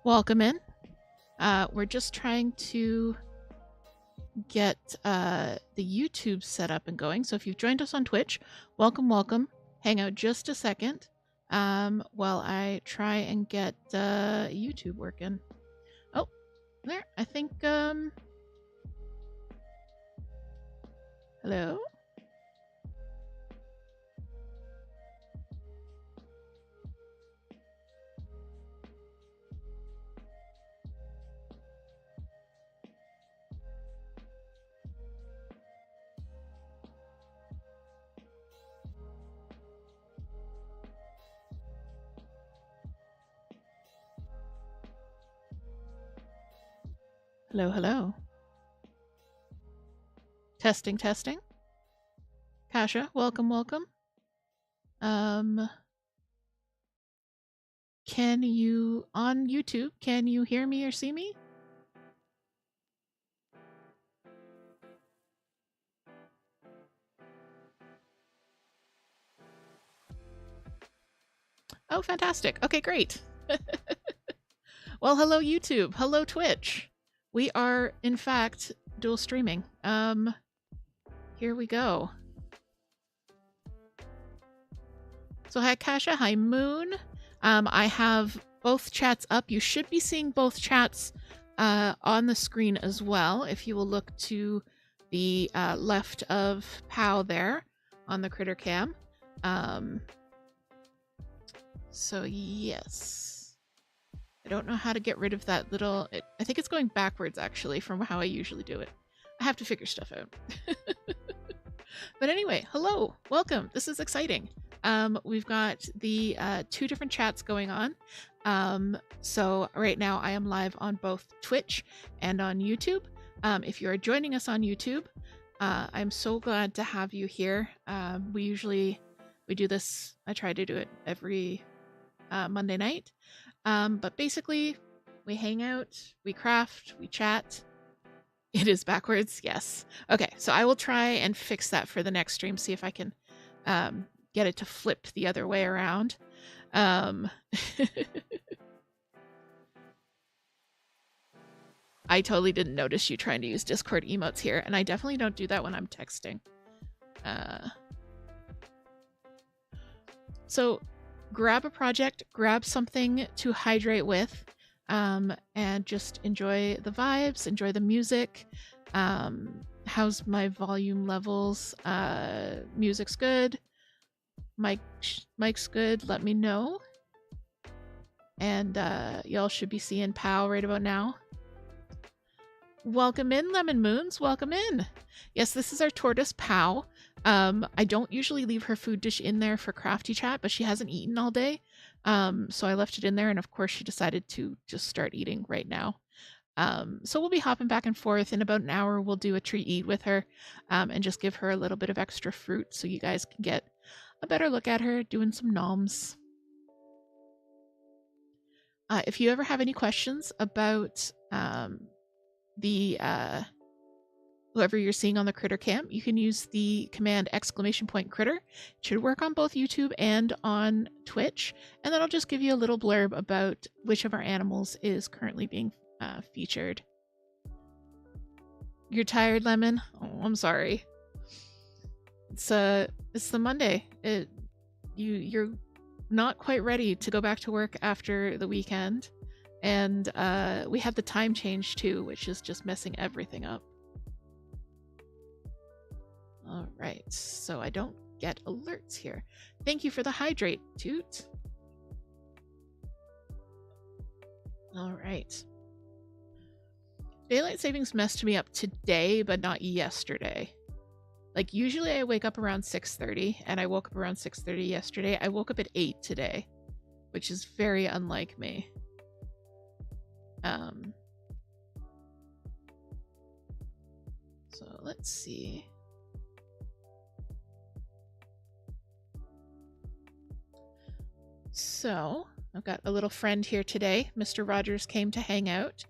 Welcome in. We're just trying to get the YouTube set up and going. So if you've joined us on Twitch, welcome, welcome. Hang out just a second while I try and get YouTube working. Oh, there. I think, hello? Hello, hello. Testing, testing. Kasha, welcome, welcome. Can you, on YouTube, can you hear me or see me? Oh, fantastic. Okay, great. Well, hello YouTube. Hello Twitch. We are, in fact, dual streaming. Here we go. So hi Kasha, hi Moon. I have both chats up. You should be seeing both chats on the screen as well. If you will look to the left of Pow there on the critter cam. So yes. I don't know how to get rid of that little... I think it's going backwards, actually, from how I usually do it. I have to figure stuff out. But anyway, hello. Welcome. This is exciting. We've got the 2 different chats going on. So right now I am live on both Twitch and on YouTube. If you are joining us on YouTube, I'm so glad to have you here. We do this... I try to do it every Monday night. But basically, we hang out, we craft, we chat. It is backwards, yes. Okay, so I will try and fix that for the next stream, see if I can get it to flip the other way around. I totally didn't notice you trying to use Discord emotes here, and I definitely don't do that when I'm texting. So grab a project, grab something to hydrate with, and just enjoy the vibes, enjoy the music. How's my volume levels? Music's good. Mic's good. Let me know. And y'all should be seeing Pow right about now. Welcome in, Lemon Moons. Welcome in. Yes, this is our tortoise, Pow. I don't usually leave her food dish in there for Crafty Chat, but she hasn't eaten all day. So I left it in there, and of course she decided to just start eating right now. So we'll be hopping back and forth. In about an hour, we'll do a treat eat with her, and just give her a little bit of extra fruit so you guys can get a better look at her doing some noms. If you ever have any questions about whoever you're seeing on the critter cam, you can use the command !critter. It should work on both YouTube and on Twitch, and then I'll just give you a little blurb about which of our animals is currently being featured. You're tired, Lemon? Oh, I'm sorry. It's the Monday. You're not quite ready to go back to work after the weekend, and we have the time change too, which is just messing everything up. All right, so I don't get alerts here. Thank you for the hydrate, Toot. All right. Daylight savings messed me up today, but not yesterday. Like, usually I wake up around 6:30, and I woke up around 6:30 yesterday. I woke up at 8 today, which is very unlike me. So let's see. So I've got a little friend here today. Mr. Rogers came to hang out.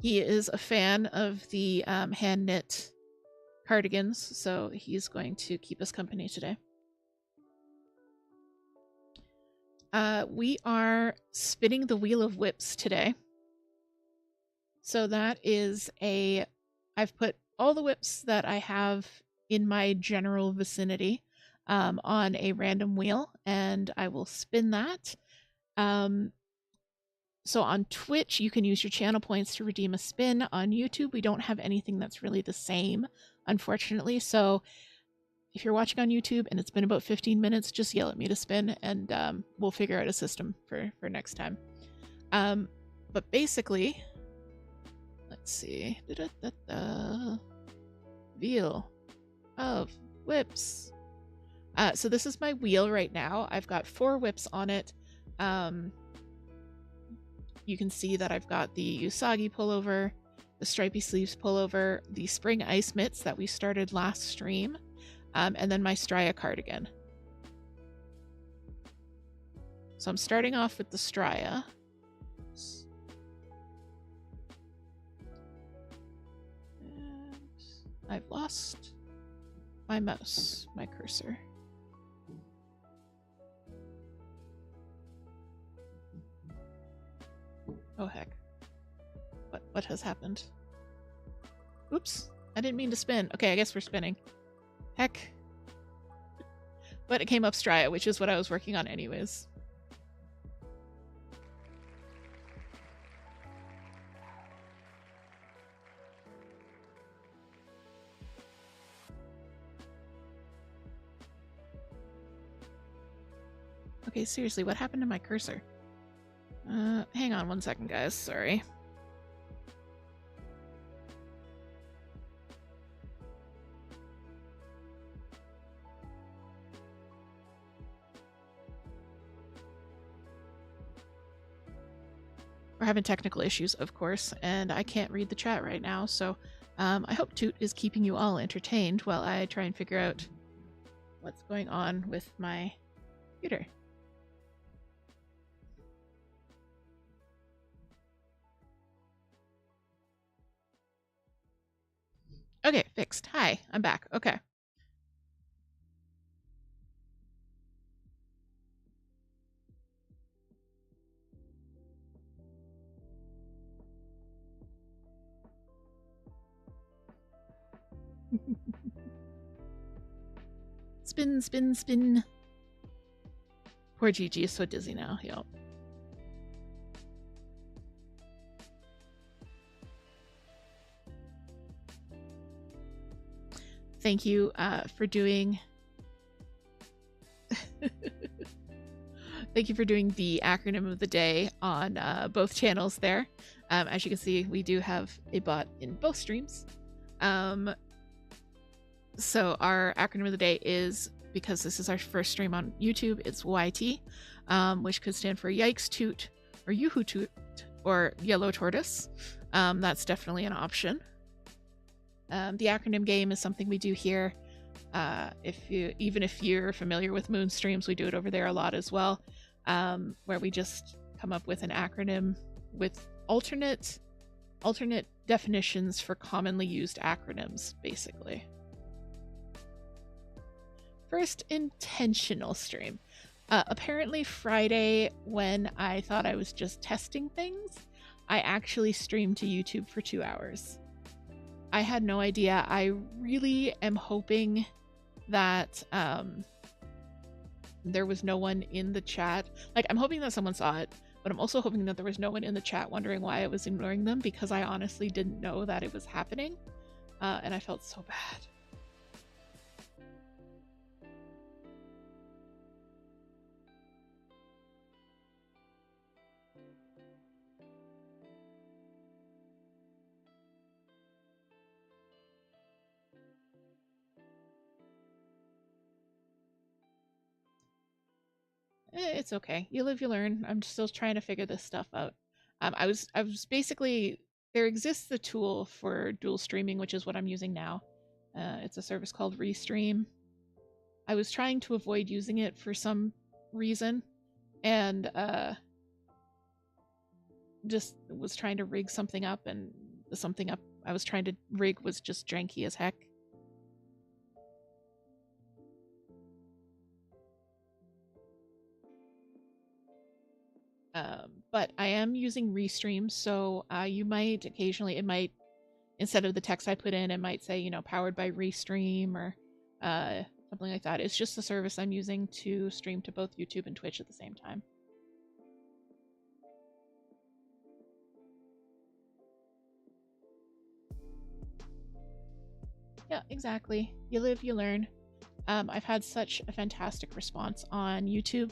He is a fan of the hand knit cardigans, so he's going to keep us company today. We are spinning the Wheel of Whips today. So that is I've put all the whips that I have in my general vicinity on a random wheel, and I will spin that. So on Twitch, you can use your channel points to redeem a spin. On YouTube, we don't have anything that's really the same, unfortunately. So if you're watching on YouTube and it's been about 15 minutes, just yell at me to spin, and we'll figure out a system for next time. But basically, let's see. Wheel of Whips. So this is my wheel right now. I've got 4 whips on it. You can see that I've got the Usagi pullover, the stripy sleeves pullover, the spring ice mitts that we started last stream, and then my Strya cardigan. So I'm starting off with the Strya. And I've lost my mouse, my cursor. Oh heck. What has happened? Oops. I didn't mean to spin. Okay, I guess we're spinning. Heck. But it came up Strya, which is what I was working on anyways. Okay, seriously, what happened to my cursor? Hang on one second, guys. Sorry. We're having technical issues, of course, and I can't read the chat right now, so I hope Toot is keeping you all entertained while I try and figure out what's going on with my computer. Okay, fixed. Hi, I'm back. Okay. Spin, spin, spin. Poor Gigi is so dizzy now. Yep. Thank you for doing... Thank you for doing the acronym of the day on both channels there. As you can see, we do have a bot in both streams. So our acronym of the day is, because this is our first stream on YouTube, it's YT, which could stand for Yikes Toot, or Yoo-hoo Toot, or Yellow Tortoise. That's definitely an option. The acronym game is something we do here. Even if you're familiar with Moon streams, we do it over there a lot as well, where we just come up with an acronym with alternate definitions for commonly used acronyms, basically. First intentional stream. Apparently Friday, when I thought I was just testing things, I actually streamed to YouTube for 2 hours. I had no idea. I really am hoping that there was no one in the chat. Like, I'm hoping that someone saw it, but I'm also hoping that there was no one in the chat wondering why I was ignoring them, because I honestly didn't know that it was happening, and I felt so bad. It's okay. You live, you learn. I'm still trying to figure this stuff out. I was basically, there exists a tool for dual streaming, which is what I'm using now. It's a service called Restream. I was trying to avoid using it for some reason, and just was trying to rig something up, and the something up I was trying to rig was just janky as heck. using Restream, so you might occasionally, it might, instead of the text I put in, it might say, you know, powered by Restream or something like that. It's just the service I'm using to stream to both YouTube and Twitch at the same time. Yeah, exactly. You live, you learn. I've had such a fantastic response on YouTube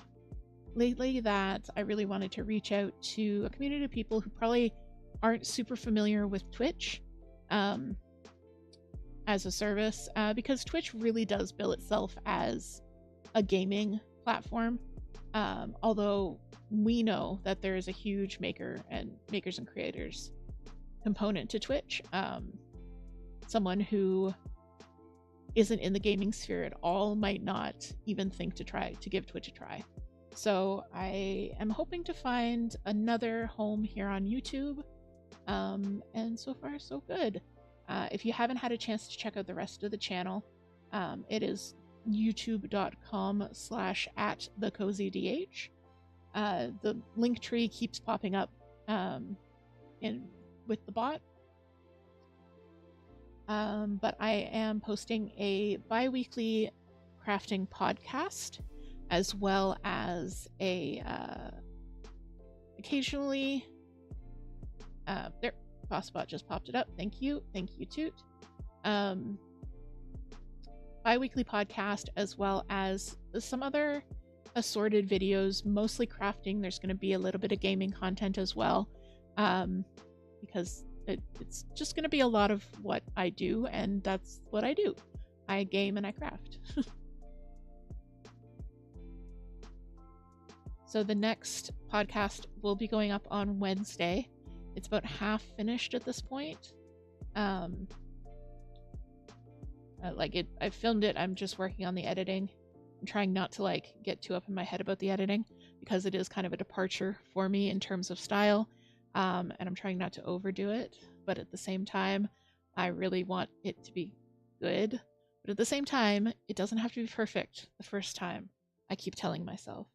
lately that I really wanted to reach out to a community of people who probably aren't super familiar with Twitch as a service, because Twitch really does bill itself as a gaming platform. Although we know that there is a huge makers and creators component to Twitch. Someone who isn't in the gaming sphere at all might not even think to give Twitch a try. So I am hoping to find another home here on YouTube, and so far so good. If you haven't had a chance to check out the rest of the channel, it is youtube.com/@thecozydh. The link tree keeps popping up with the bot. But I am posting a bi-weekly crafting podcast, as well as a occasionally there, BossBot just popped it up. Thank you Toot. Bi-weekly podcast, as well as some other assorted videos, mostly crafting. There's going to be a little bit of gaming content as well, because it's just going to be a lot of what I do, and that's what I do. I game and I craft. So the next podcast will be going up on Wednesday. It's about half finished at this point. I filmed it. I'm just working on the editing. I'm trying not to get too up in my head about the editing, because it is kind of a departure for me in terms of style. And I'm trying not to overdo it, but at the same time, I really want it to be good. But at the same time, it doesn't have to be perfect the first time, I keep telling myself.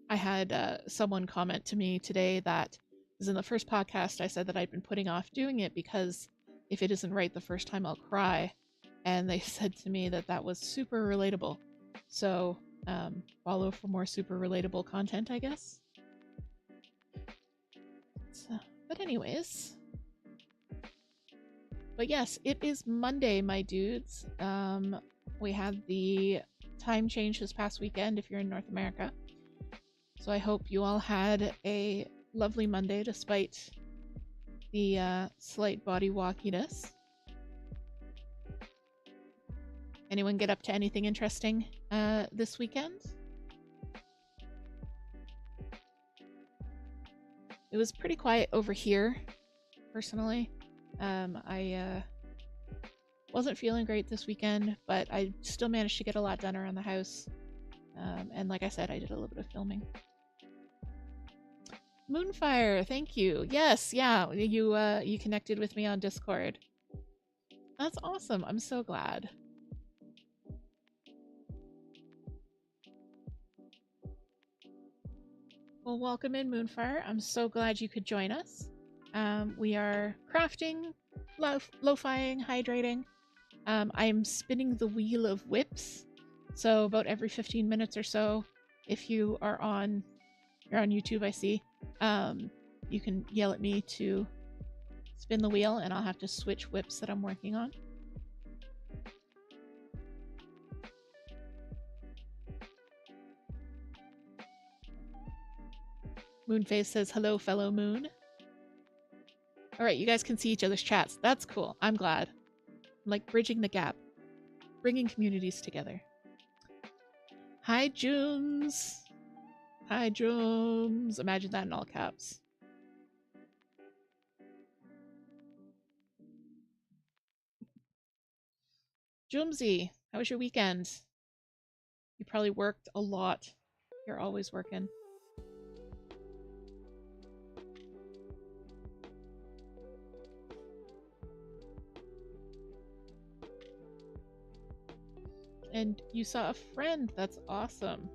I had someone comment to me today that, because in the first podcast I said that I'd been putting off doing it because if it isn't right the first time I'll cry, and they said to me that that was super relatable. So follow for more super relatable content, I guess. But anyways, but yes, it is Monday, my dudes. We had the time change this past weekend if you're in North America. So I hope you all had a lovely Monday despite the slight body walkiness. Anyone get up to anything interesting this weekend? It was pretty quiet over here, personally. I wasn't feeling great this weekend, but I still managed to get a lot done around the house. And like I said, I did a little bit of filming. Moonfire, thank you. Yes, yeah, you connected with me on Discord. That's awesome. I'm so glad. Well, welcome in, Moonfire. I'm so glad you could join us. We are crafting, lo-fiing, hydrating. I'm spinning the wheel of whips. So about every 15 minutes or so, if you're on YouTube, I see, you can yell at me to spin the wheel, and I'll have to switch whips that I'm working on. Moonface says, hello, fellow moon. All right, you guys can see each other's chats. That's cool. I'm glad. I'm like bridging the gap, bringing communities together. Hi, Jooms. Hi, Jooms. Imagine that in all caps. Joomsy, how was your weekend? You probably worked a lot. You're always working. And you saw a friend. That's awesome.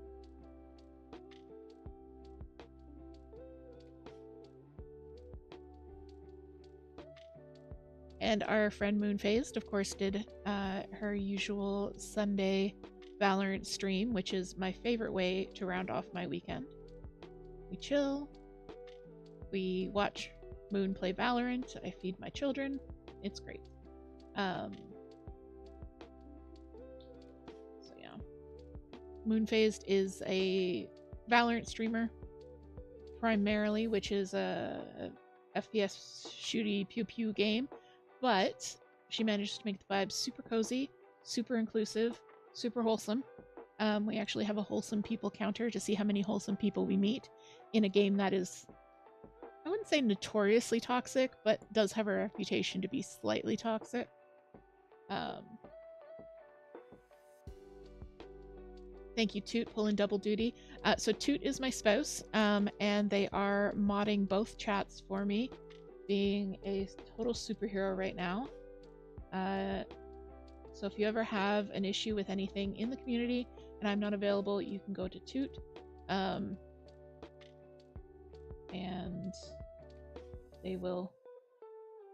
And our friend Moonphased, of course, did her usual Sunday Valorant stream, which is my favorite way to round off my weekend. We chill. We watch Moon play Valorant. I feed my children. It's great. So yeah. Moonphased is a Valorant streamer, primarily, which is a FPS shooty pew pew game. But she managed to make the vibes super cozy, super inclusive, super wholesome. We actually have a wholesome people counter to see how many wholesome people we meet in a game that is, I wouldn't say notoriously toxic, but does have a reputation to be slightly toxic. Thank you, Toot, pulling double duty. So Toot is my spouse, and they are modding both chats for me, being a total superhero right now. So if you ever have an issue with anything in the community and I'm not available, you can go to Toot. And they will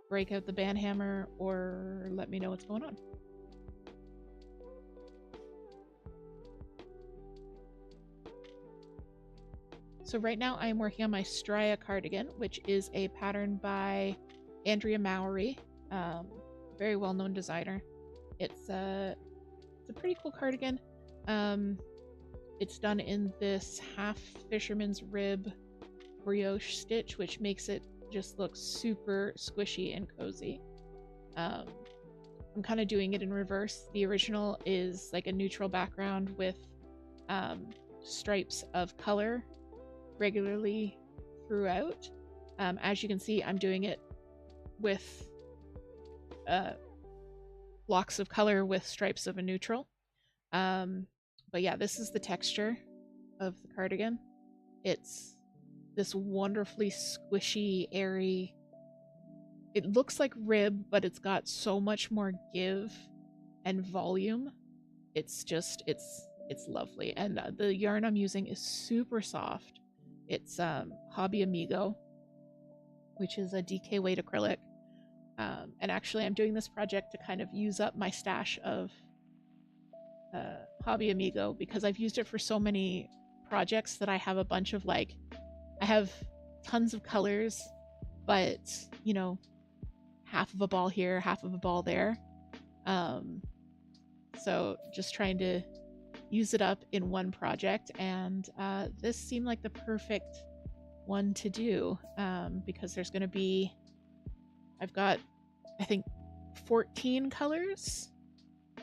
break out the banhammer or let me know what's going on. So right now I'm working on my Strya cardigan, which is a pattern by Andrea Mowry, very well-known designer. It's a pretty cool cardigan. It's done in this half fisherman's rib brioche stitch, which makes it just look super squishy and cozy. I'm kind of doing it in reverse. The original is like a neutral background with stripes of color regularly throughout. As you can see, I'm doing it with blocks of color with stripes of a neutral. But yeah, this is the texture of the cardigan. It's this wonderfully squishy, airy. It looks like rib, but it's got so much more give and volume. It's just, it's lovely. And the yarn I'm using is super soft. It's Hobby Amigo, which is a DK weight acrylic. And actually I'm doing this project to kind of use up my stash of Hobby Amigo because I've used it for so many projects that I have a bunch of I have tons of colors, but you know, half of a ball here, half of a ball there. So just trying to use it up in one project, and this seemed like the perfect one to do because there's going to be, I've got I think 14 colors,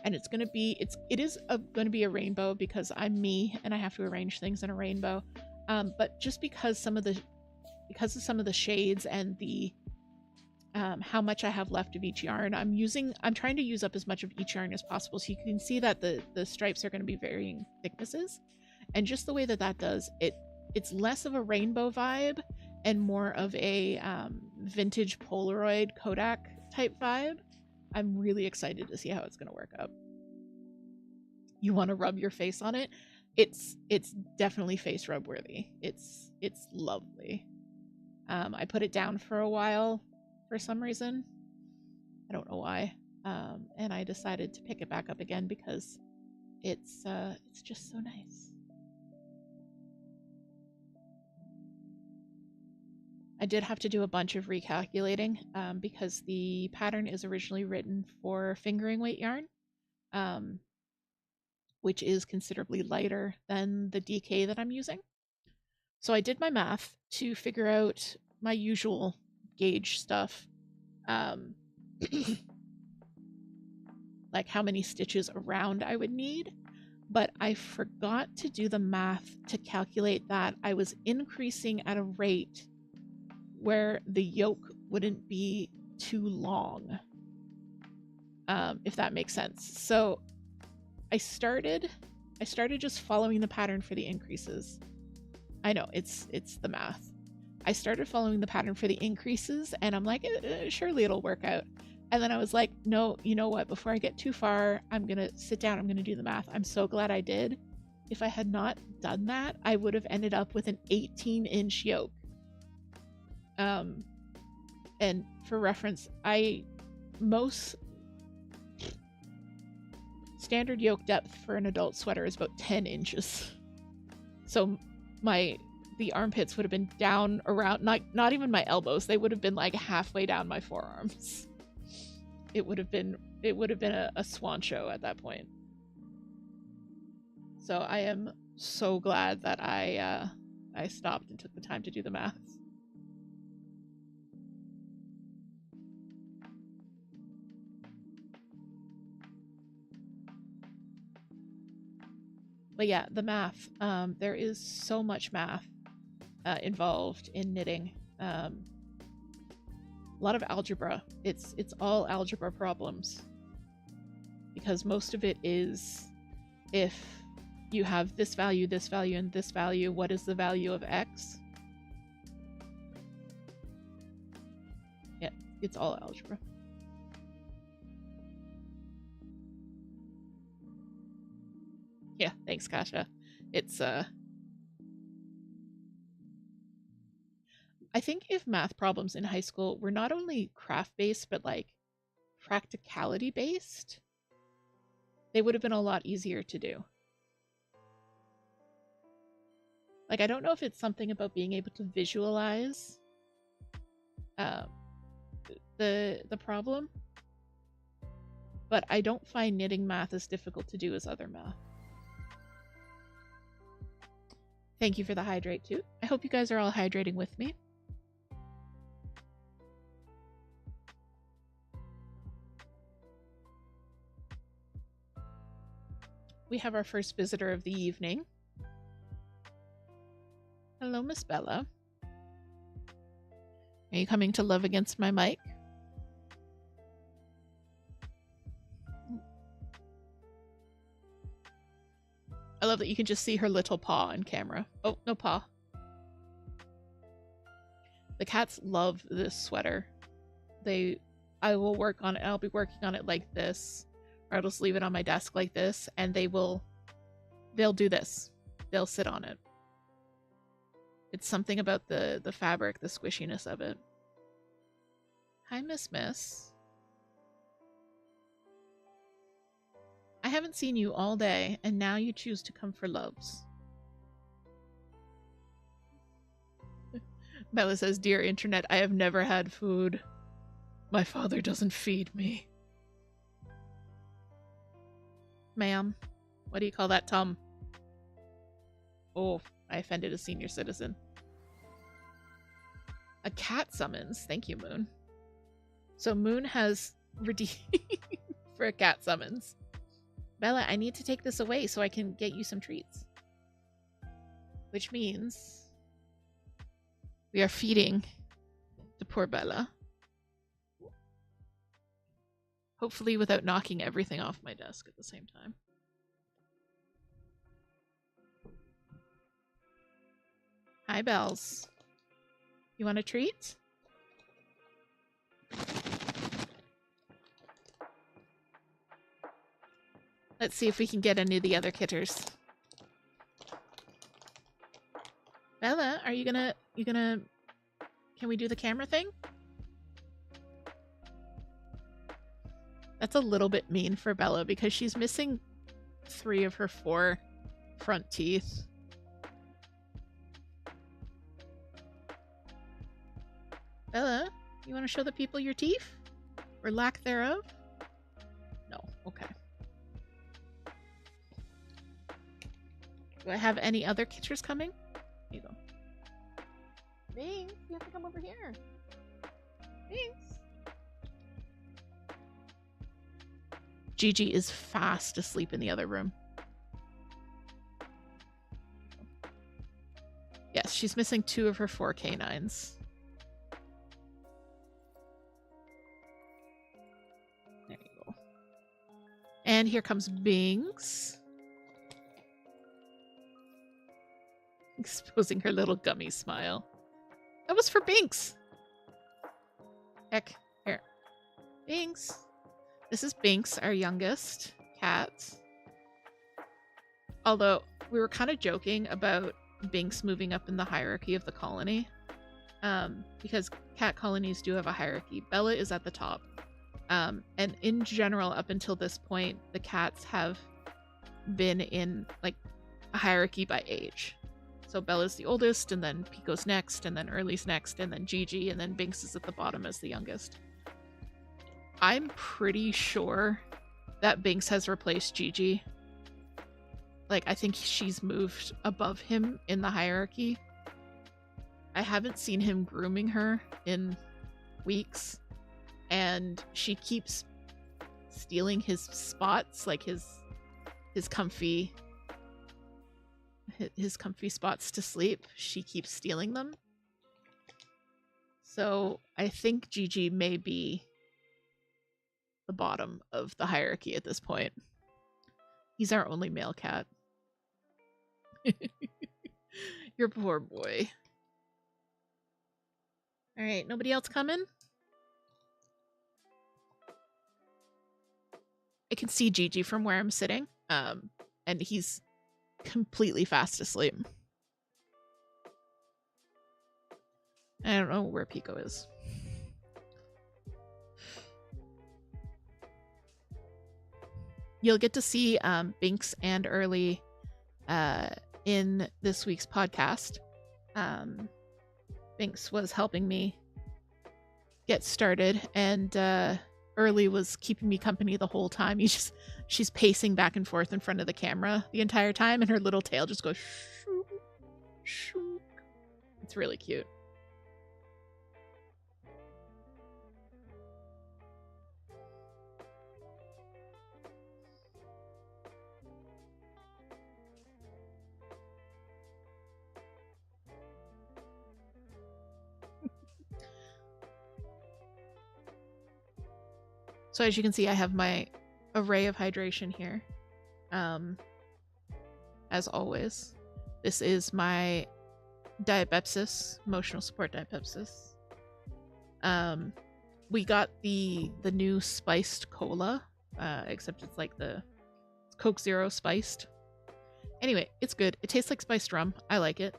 and it's going to be it is going to be a rainbow because I'm me and I have to arrange things in a rainbow, but just because of some of the shades and the how much I have left of each yarn, I'm trying to use up as much of each yarn as possible, so you can see that the stripes are going to be varying thicknesses, and just the way that does it's less of a rainbow vibe and more of a vintage Polaroid Kodak type vibe. I'm really excited to see how it's going to work out. You want to rub your face on it? It's definitely face rub worthy. It's lovely. I put it down for a while for some reason. I don't know why. And I decided to pick it back up again because it's just so nice. I did have to do a bunch of recalculating because the pattern is originally written for fingering weight yarn, which is considerably lighter than the DK that I'm using. So I did my math to figure out my usual gauge stuff, like how many stitches around I would need, but I forgot to do the math to calculate that I was increasing at a rate where the yoke wouldn't be too long, if that makes sense. So I started just following the pattern for the increases. I know it's the math. I started following the pattern for the increases and I'm like, surely it'll work out. And then I was like, no, you know what? Before I get too far, I'm going to sit down. I'm going to do the math. I'm so glad I did. If I had not done that, I would have ended up with an 18-inch yoke. And for reference, most standard yoke depth for an adult sweater is about 10 inches. So the armpits would have been down around, not even my elbows. They would have been like halfway down my forearms. It would have been a swan show at that point. So I am so glad that I stopped and took the time to do the math. But yeah, the math. There is so much math involved in knitting. A lot of algebra. It's all algebra problems. Because most of it is, if you have this value, and this value, what is the value of X? Yeah, it's all algebra. Yeah, thanks, Kasha. It's, I think if math problems in high school were not only craft-based, but like practicality-based, they would have been a lot easier to do. Like, I don't know if it's something about being able to visualize the problem, but I don't find knitting math as difficult to do as other math. Thank you for the hydrate too. I hope you guys are all hydrating with me. We have our first visitor of the evening. Hello, Miss Bella. Are you coming to love against my mic? I love that you can just see her little paw on camera. Oh, no paw. The cats love this sweater. I will work on it. I'll be working on it like this, or I'll just leave it on my desk like this, and they'll do this. They'll sit on it. It's something about the fabric, the squishiness of it. Hi, Miss. I haven't seen you all day, and now you choose to come for loves. Bella says, "Dear internet, I have never had food. My father doesn't feed me." Ma'am, what do you call that, Tom? Oh, I offended a senior citizen. A cat summons. Thank you, Moon. So Moon has redeemed for a cat summons. Bella, I need to take this away so I can get you some treats. Which means we are feeding the poor Bella. Hopefully without knocking everything off my desk at the same time. Hi, Bells. You want a treat? Let's see if we can get any of the other kitters. Bella, are you gonna, can we do the camera thing? That's a little bit mean for Bella because she's missing 3 of her 4 front teeth. Bella, you want to show the people your teeth? Or lack thereof? No, okay. Do I have any other kitters coming? Here you go. Thanks, you have to come over here. Thanks. Gigi is fast asleep in the other room. Yes, she's missing 2 of her 4 canines. There you go. And here comes Binks. Exposing her little gummy smile. That was for Binks. Heck, here. Binks. This is Binks, our youngest cat. Although we were kind of joking about Binks moving up in the hierarchy of the colony. Because cat colonies do have a hierarchy. Bella is at the top. And in general, up until this point, the cats have been in like a hierarchy by age. So Bella's the oldest, and then Pico's next, and then Early's next, and then Gigi, and then Binks is at the bottom as the youngest. I'm pretty sure that Binks has replaced Gigi. Like, I think she's moved above him in the hierarchy. I haven't seen him grooming her in weeks, and she keeps stealing his spots, like his comfy spots to sleep. She keeps stealing them. So I think Gigi may be the bottom of the hierarchy at this point. He's our only male cat. Your poor boy. All right, nobody else coming? I can see Gigi from where I'm sitting, and he's completely fast asleep. I don't know where Pico is. You'll get to see Binks and Early in this week's podcast. Binks was helping me get started, and Early was keeping me company the whole time. She's pacing back and forth in front of the camera the entire time, and her little tail just goes shoo, shoo. It's really cute. So as you can see, I have my array of hydration here. As always, this is my Diabepsis, emotional support Diabepsis. We got the new spiced cola, except it's like the Coke Zero spiced. Anyway, it's good. It tastes like spiced rum. I like it.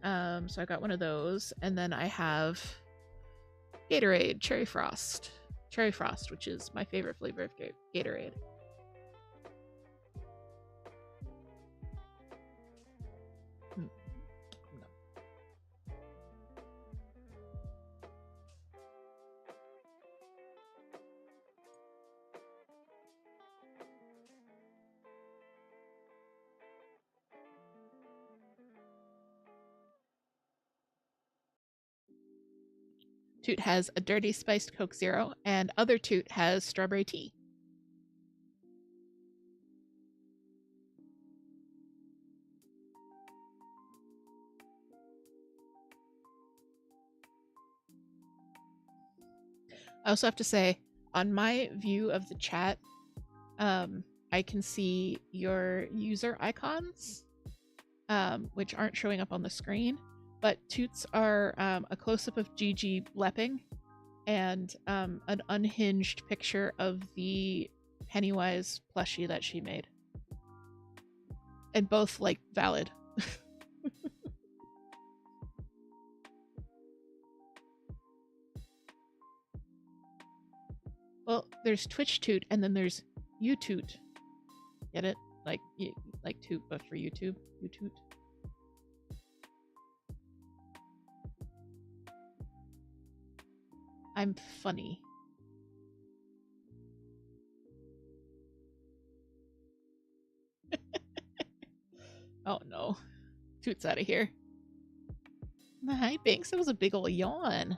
So I got one of those, and then I have Gatorade Cherry Frost. Cherry Frost, which is my favorite flavor of Gatorade. Toot has a dirty spiced Coke Zero, and other Toot has strawberry tea. I also have to say, on my view of the chat, I can see your user icons, which aren't showing up on the screen. But Toots are a close-up of Gigi lepping and an unhinged picture of the Pennywise plushie that she made. And both, like, valid. Well, there's Twitch Toot and then there's YouToot. Get it? Like Toot, but for YouTube. YouToot. I'm funny. Oh no. Toot's out of here. Hi, Binks. That was a big ol' yawn.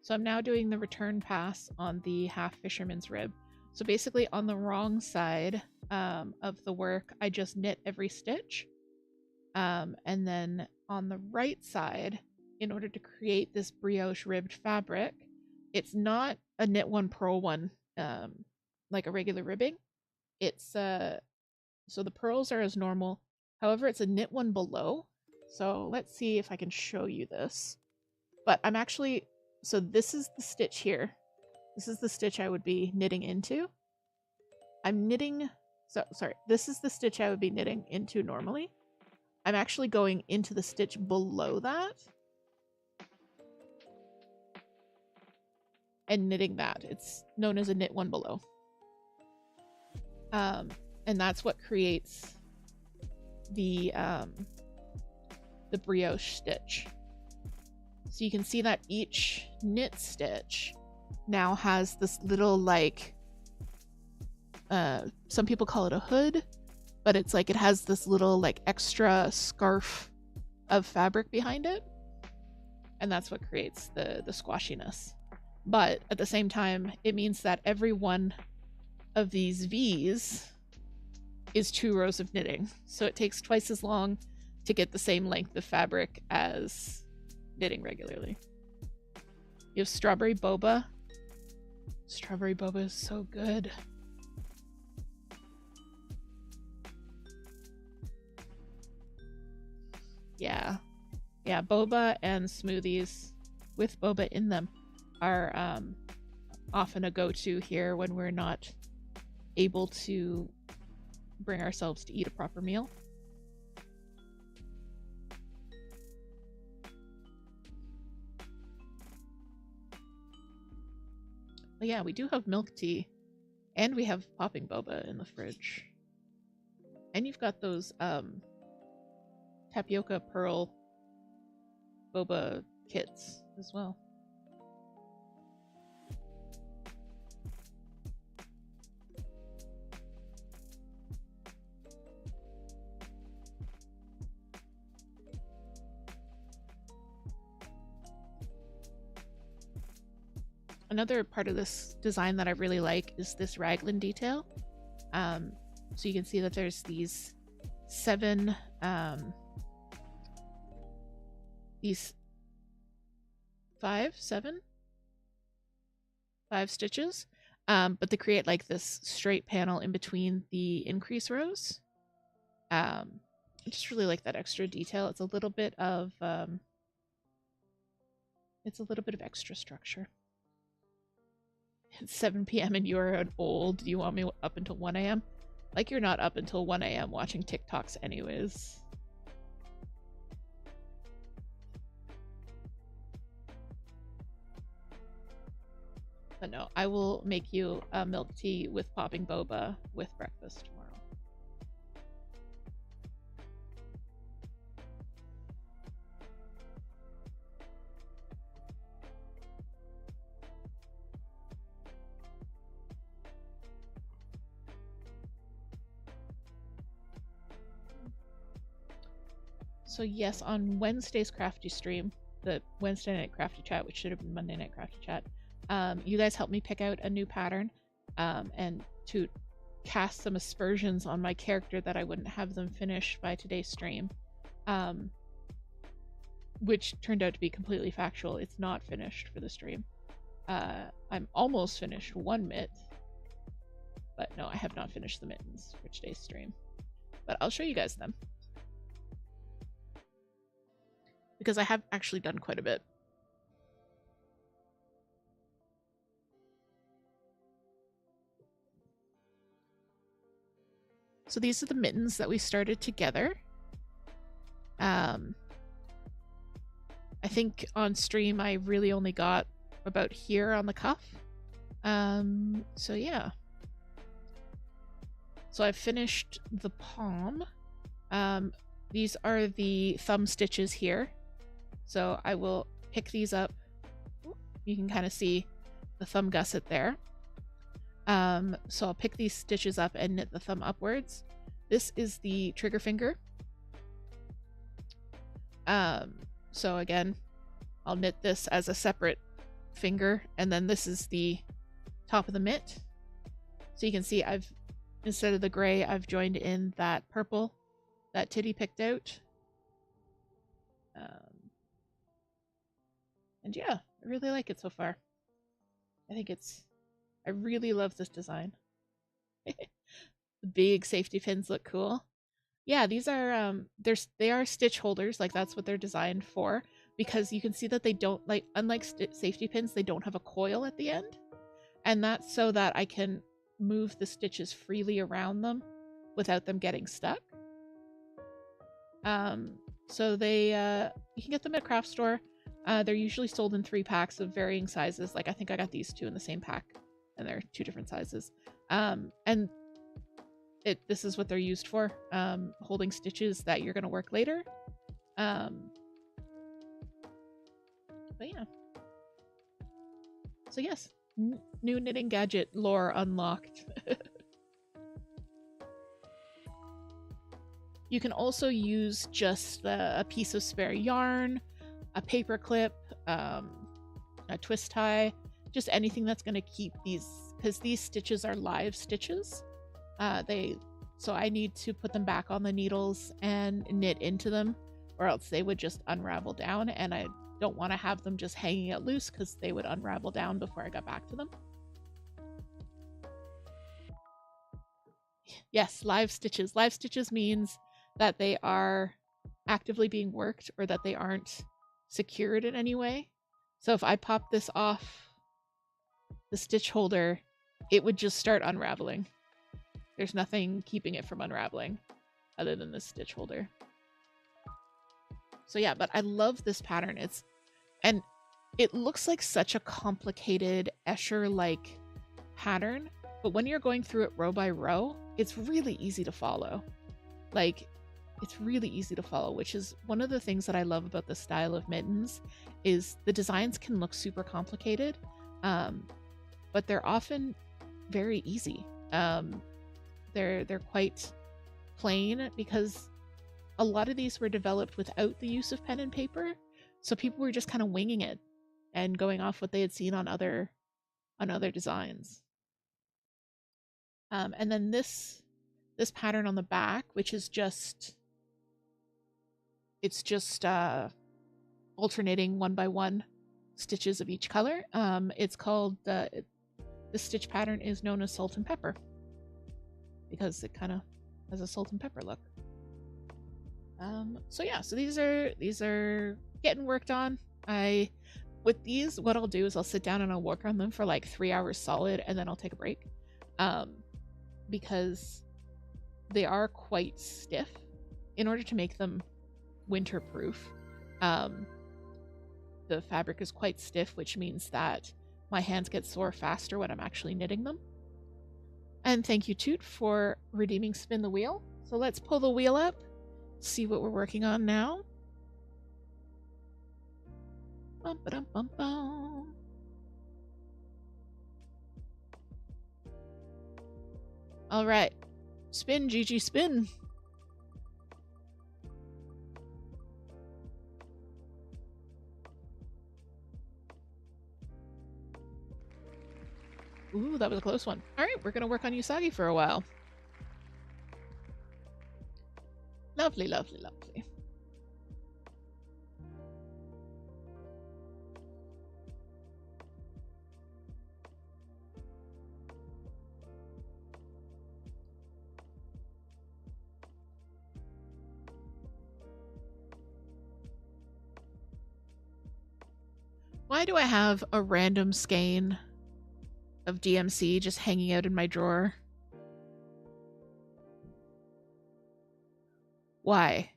So I'm now doing the return pass on the half fisherman's rib. So basically on the wrong side of the work, I just knit every stitch. And then on the right side, in order to create this brioche ribbed fabric, it's not a knit one, purl one, like a regular ribbing. It's so the pearls are as normal. However, it's a knit one below. So let's see if I can show you this. But I'm actually, so this is the stitch here. This is the stitch I would be knitting into. I'm knitting, so sorry, this is the stitch I would be knitting into normally. I'm actually going into the stitch below that and knitting that. It's known as a knit one below. And that's what creates the brioche stitch. So you can see that each knit stitch now has this little, like, some people call it a hood, but it's like it has this little like extra scarf of fabric behind it, and that's what creates the squashiness. But at the same time, it means that every one of these V's is 2 rows of knitting, so it takes twice as long to get the same length of fabric as knitting regularly. You have strawberry boba. Strawberry boba is so good. Yeah, boba and smoothies with boba in them are often a go-to here when we're not able to bring ourselves to eat a proper meal. But yeah, we do have milk tea, and we have popping boba in the fridge. And you've got those tapioca pearl boba kits as well. Another part of this design that I really like is this raglan detail. So you can see that there's these 7 these 5 stitches, but they create like this straight panel in between the increase rows. I just really like that extra detail. It's a little bit of extra structure. It's 7 p.m. and you're old. Do you want me up until 1 a.m.? Like you're not up until 1 a.m. watching TikToks anyways. But no, I will make you a milk tea with popping boba with breakfast tomorrow. So yes, on Wednesday's Crafty stream, the Wednesday night Crafty Chat, which should have been Monday night Crafty Chat, you guys helped me pick out a new pattern and to cast some aspersions on my character that I wouldn't have them finished by today's stream, which turned out to be completely factual. It's not finished for the stream. I'm almost finished one mitt, but no, I have not finished the mittens for today's stream. But I'll show you guys them, because I have actually done quite a bit. So these are the mittens that we started together. I think on stream I really only got about here on the cuff. So yeah. So I've finished the palm. These are the thumb stitches here. So I will pick these up. You can kind of see the thumb gusset there. So I'll pick these stitches up and knit the thumb upwards. This is the trigger finger. So again, I'll knit this as a separate finger, and then this is the top of the mitt. So you can see I've, instead of the gray, I've joined in that purple that Titty picked out. And yeah, I really like it so far. I really love this design. The big safety pins look cool. Yeah, these are they are stitch holders, like that's what they're designed for, because you can see that they don't, like, unlike safety pins, they don't have a coil at the end, and that's so that I can move the stitches freely around them without them getting stuck. So they you can get them at a craft store. They're usually sold in 3 packs of varying sizes. Like I think I got these 2 in the same pack, and they're 2 different sizes. And this is what they're used for, holding stitches that you're going to work later. But yeah. So yes, new knitting gadget lore unlocked. You can also use just a piece of spare yarn, a paper clip, a twist tie, just anything that's going to keep these, because these stitches are live stitches. So I need to put them back on the needles and knit into them, or else they would just unravel down, and I don't want to have them just hanging out loose because they would unravel down before I got back to them. Yes, live stitches. Live stitches means that they are actively being worked or that they aren't secured in any way. So if I pop this off the stitch holder, it would just start unraveling. There's nothing keeping it from unraveling other than the stitch holder. So yeah, but I love this pattern. And it looks like such a complicated Escher-like pattern, but when you're going through it row by row, it's really easy to follow. Like, it's really easy to follow, which is one of the things that I love about this style of mittens, is the designs can look super complicated, but they're often very easy. They're quite plain because a lot of these were developed without the use of pen and paper, so people were just kind of winging it and going off what they had seen on other designs. And then this pattern on the back, which is just alternating 1 by 1 stitches of each color. It's called the stitch pattern is known as salt and pepper because it kind of has a salt and pepper look. So yeah, so these are getting worked on. With these, what I'll do is I'll sit down and I'll work on them for like 3 hours solid, and then I'll take a break, because they are quite stiff. In order to make them winter proof, the fabric is quite stiff, which means that my hands get sore faster when I'm actually knitting them. And thank you, Toot, for redeeming Spin the Wheel. So let's pull the wheel up, see what we're working on now. Bum, ba-dum, bum, bum. All right, spin, Gigi, spin. Ooh, that was a close one. All right, we're going to work on Usagi for a while. Lovely, lovely, lovely. Why do I have a random skein of DMC just hanging out in my drawer? Why?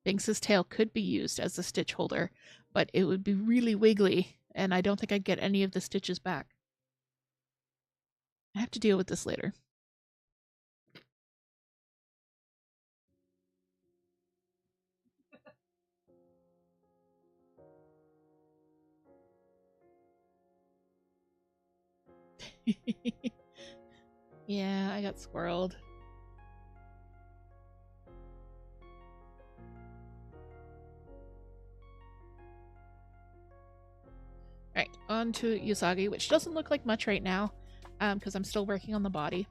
Binks's tail could be used as a stitch holder, but it would be really wiggly, and I don't think I'd get any of the stitches back. I have to deal with this later. Yeah, I got squirreled. Alright, on to Usagi, which doesn't look like much right now, because I'm still working on the body.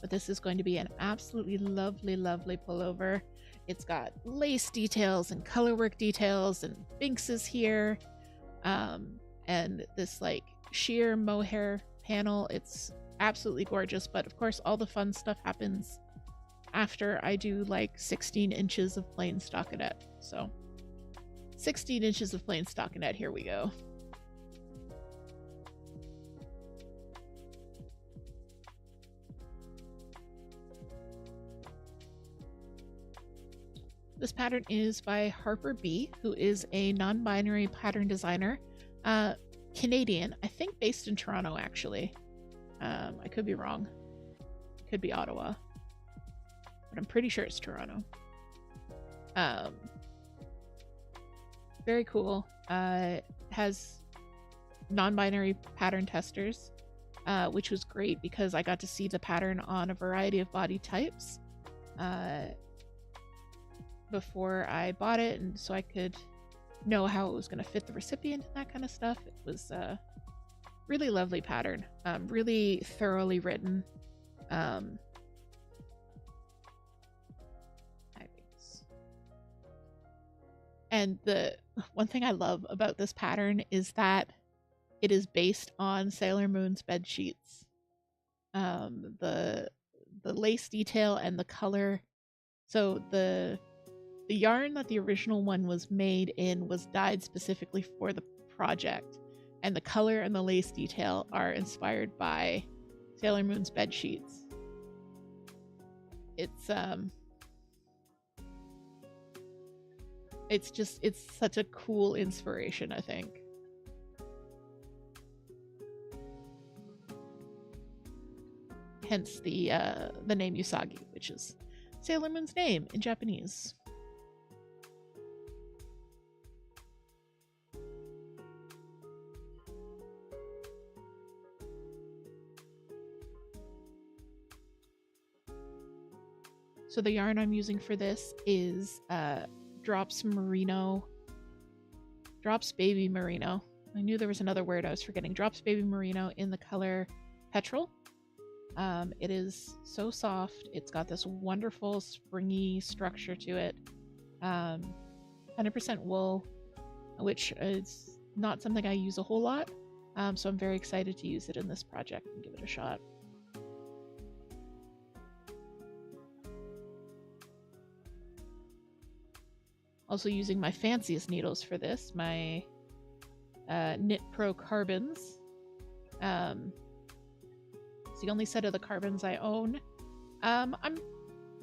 But this is going to be an absolutely lovely, lovely pullover. It's got lace details and colorwork details, and Binks is here. And and this like sheer mohair panel. It's absolutely gorgeous, but of course all the fun stuff happens after I do like 16 inches of plain stockinette. So 16 inches of plain stockinette, here we go. This pattern is by Harper B, who is a non-binary pattern designer, Canadian, I think based in Toronto actually. I could be wrong. It could be Ottawa, but I'm pretty sure it's Toronto. Very cool. Has non-binary pattern testers, which was great because I got to see the pattern on a variety of body types before I bought it, and so I could know how it was going to fit the recipient and that kind of stuff. It was a really lovely pattern, really thoroughly written. And the one thing I love about this pattern is that it is based on Sailor Moon's bed sheets. The lace detail and the color. So the yarn that the original one was made in was dyed specifically for the project, and the color and the lace detail are inspired by Sailor Moon's bed sheets. It's such a cool inspiration, I think. Hence the name Usagi, which is Sailor Moon's name in Japanese. So the yarn I'm using for this is Drops Baby Merino. I knew there was another word I was forgetting. Drops Baby Merino in the color Petrol. It is so soft. It's got this wonderful springy structure to it. 100% wool, which is not something I use a whole lot. So I'm very excited to use it in this project and give it a shot. Also using my fanciest needles for this, my Knit Pro Carbons. It's the only set of the carbons I own.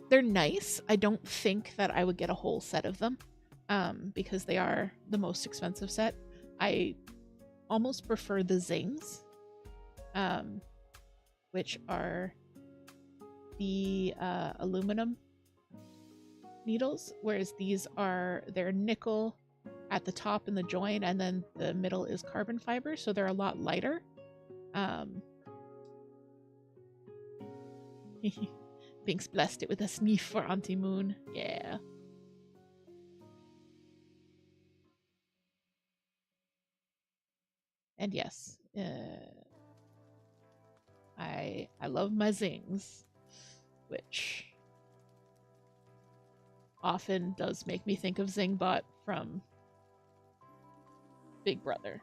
They're nice. I don't think that I would get a whole set of them because they are the most expensive set. I almost prefer the Zings, which are the aluminum needles, whereas these they're nickel at the top in the join, and then the middle is carbon fiber, so they're a lot lighter. Binks blessed it with a sniff for Auntie Moon. Yeah. And yes, I love my Zings, which often does make me think of Zingbot from Big Brother.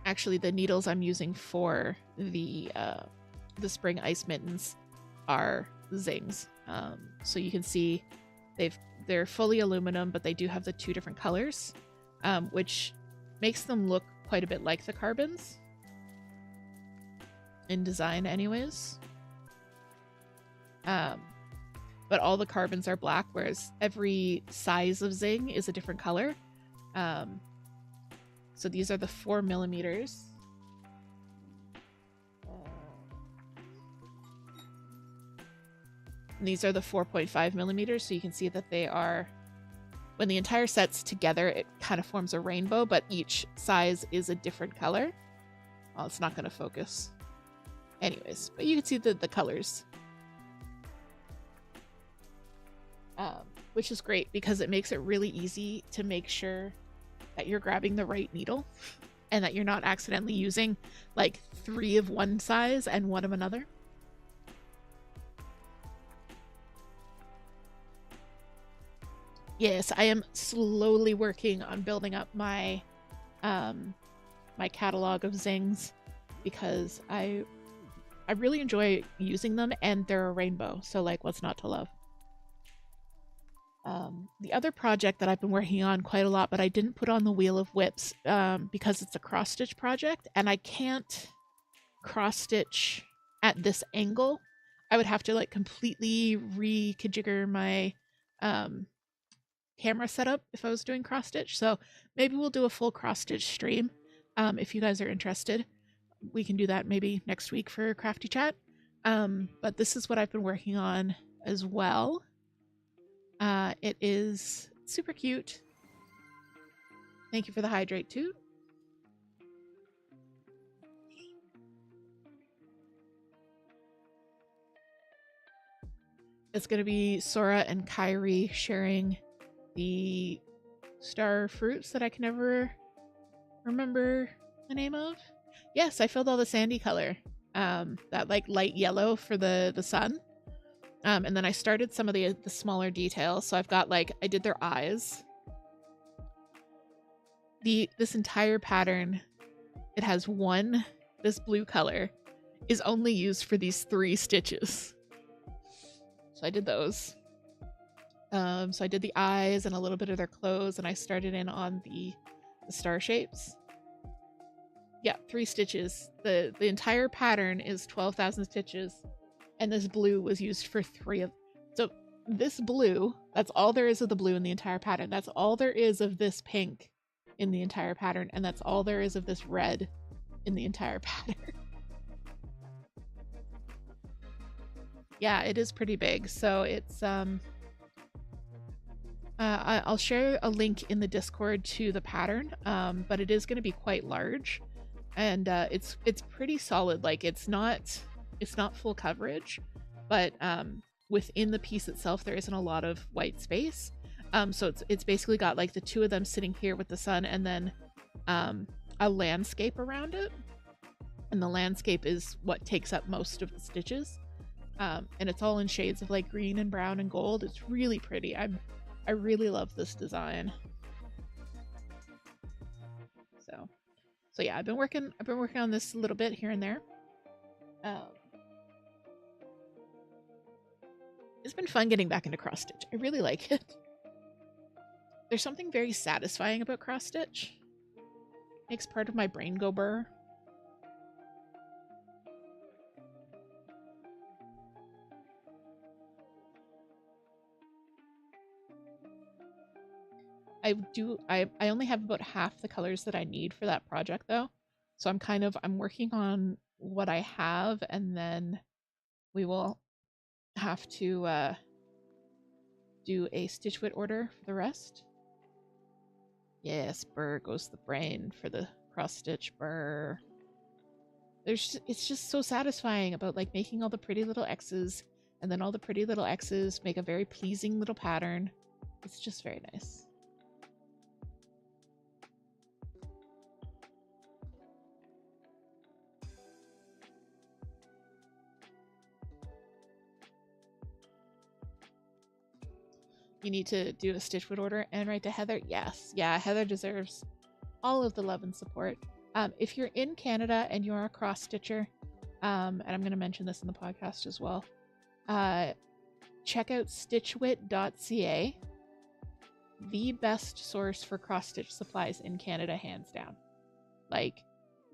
Actually, the needles I'm using for the spring ice mittens are Zings. So you can see they're fully aluminum, but they do have the two different colors, which makes them look quite a bit like the carbons in design anyways. But all the carbons are black, whereas every size of Zing is a different color. So these are the 4mm. And these are the 4.5mm, so you can see that they are, when the entire set's together, it kind of forms a rainbow, but each size is a different color. Well, it's not going to focus. Anyways, but you can see the colors. Which is great because it makes it really easy to make sure that you're grabbing the right needle and that you're not accidentally using like 3 of one size and 1 of another. Yes, I am slowly working on building up my my catalog of zings because I really enjoy using them, and they're a rainbow, so like what's not to love. The other project that I've been working on quite a lot, but I didn't put on the Wheel of Whips because it's a cross stitch project and I can't cross stitch at this angle. I would have to like completely reconfigure my camera setup if I was doing cross stitch. So maybe we'll do a full cross stitch stream. If you guys are interested, we can do that maybe next week for Crafty Chat. But this is what I've been working on as well. It is super cute. Thank you for the hydrate too. It's going to be Sora and Kyrie sharing the star fruits that I can never remember the name of. Yes, I filled all the sandy color. That like light yellow for the sun. And then I started some of the smaller details. So I've got like, I did their eyes. This entire pattern, it has this blue color is only used for these 3 stitches. So I did those. So I did the eyes and a little bit of their clothes, and I started in on the star shapes. Yeah, 3 stitches. The entire pattern is 12,000 stitches, and this blue was used for 3 of. So this blue, that's all there is of the blue in the entire pattern. That's all there is of this pink in the entire pattern, and that's all there is of this red in the entire pattern. Yeah, it is pretty big. So it's I'll share a link in the Discord to the pattern, but it is going to be quite large, and it's pretty solid. Like it's not full coverage, but within the piece itself there isn't a lot of white space. So it's basically got like the 2 of them sitting here with the sun, and then a landscape around it, and the landscape is what takes up most of the stitches. And it's all in shades of like green and brown and gold. It's really pretty. I really love this design. So yeah, I've been working on this a little bit here and there. It's been fun getting back into cross stitch. I really like it. There's something very satisfying about cross stitch. Makes part of my brain go burr. I only have about half the colors that I need for that project though. So I'm working on what I have, and then we will have to do a stitch width order for the rest. Yes, burr goes the brain for the cross stitch burr. It's just so satisfying about like making all the pretty little X's, and then all the pretty little X's make a very pleasing little pattern. It's just very nice. You need to do a stitch width order and write to Heather. Yes. Yeah, Heather deserves all of the love and support. If you're in Canada and you're a cross stitcher, and I'm going to mention this in the podcast as well, check out stitchwit.ca, the best source for cross stitch supplies in Canada, hands down. Like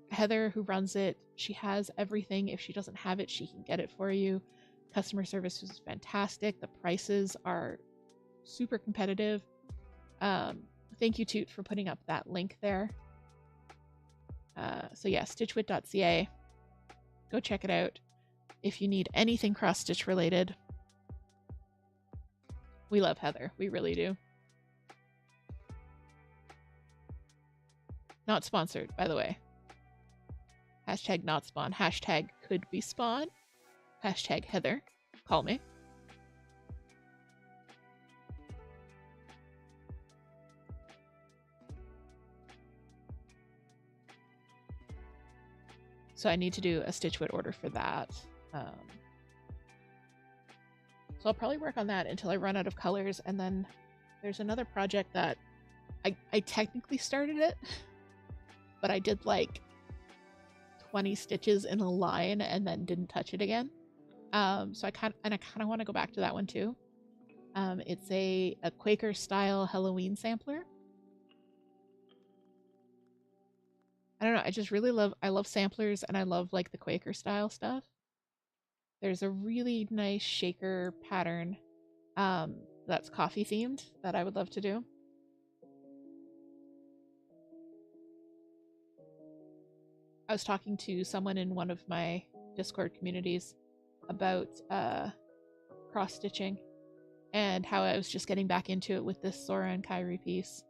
Heather, who runs it, she has everything. If she doesn't have it, she can get it for you. Customer service is fantastic. The prices are super competitive. Thank you, Toot, for putting up that link there. So yeah, stitchwit.ca. Go check it out. If you need anything cross stitch related, we love Heather. We really do. Not sponsored, by the way. Hashtag not spawn. Hashtag could be spawn. Hashtag Heather. Call me. So I need to do a stitch width order for that. So I'll probably work on that until I run out of colors, and then there's another project that I technically started it, but I did like 20 stitches in a line and then didn't touch it again. So I kind of want to go back to that one too. It's a Quaker style Halloween sampler. I don't know, I just really love samplers, and I love like the Quaker style stuff. There's a really nice shaker pattern that's coffee themed that I would love to do. I was talking to someone in one of my Discord communities about cross stitching and how I was just getting back into it with this Sora and Kyrie piece.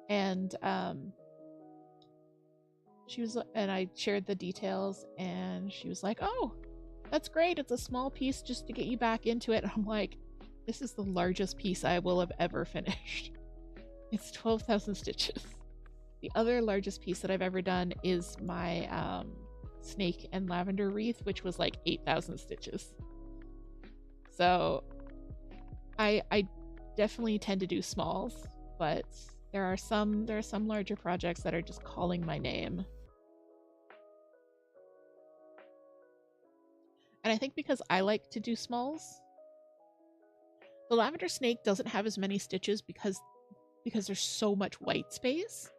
And I shared the details, and she was like, "Oh, that's great. It's a small piece just to get you back into it." And I'm like, this is the largest piece I will have ever finished. It's 12,000 stitches. The other largest piece that I've ever done is my snake and lavender wreath, which was like 8,000 stitches. So I definitely tend to do smalls, but there are some larger projects that are just calling my name. And I think because I like to do smalls, the lavender snake doesn't have as many stitches because there's so much white space,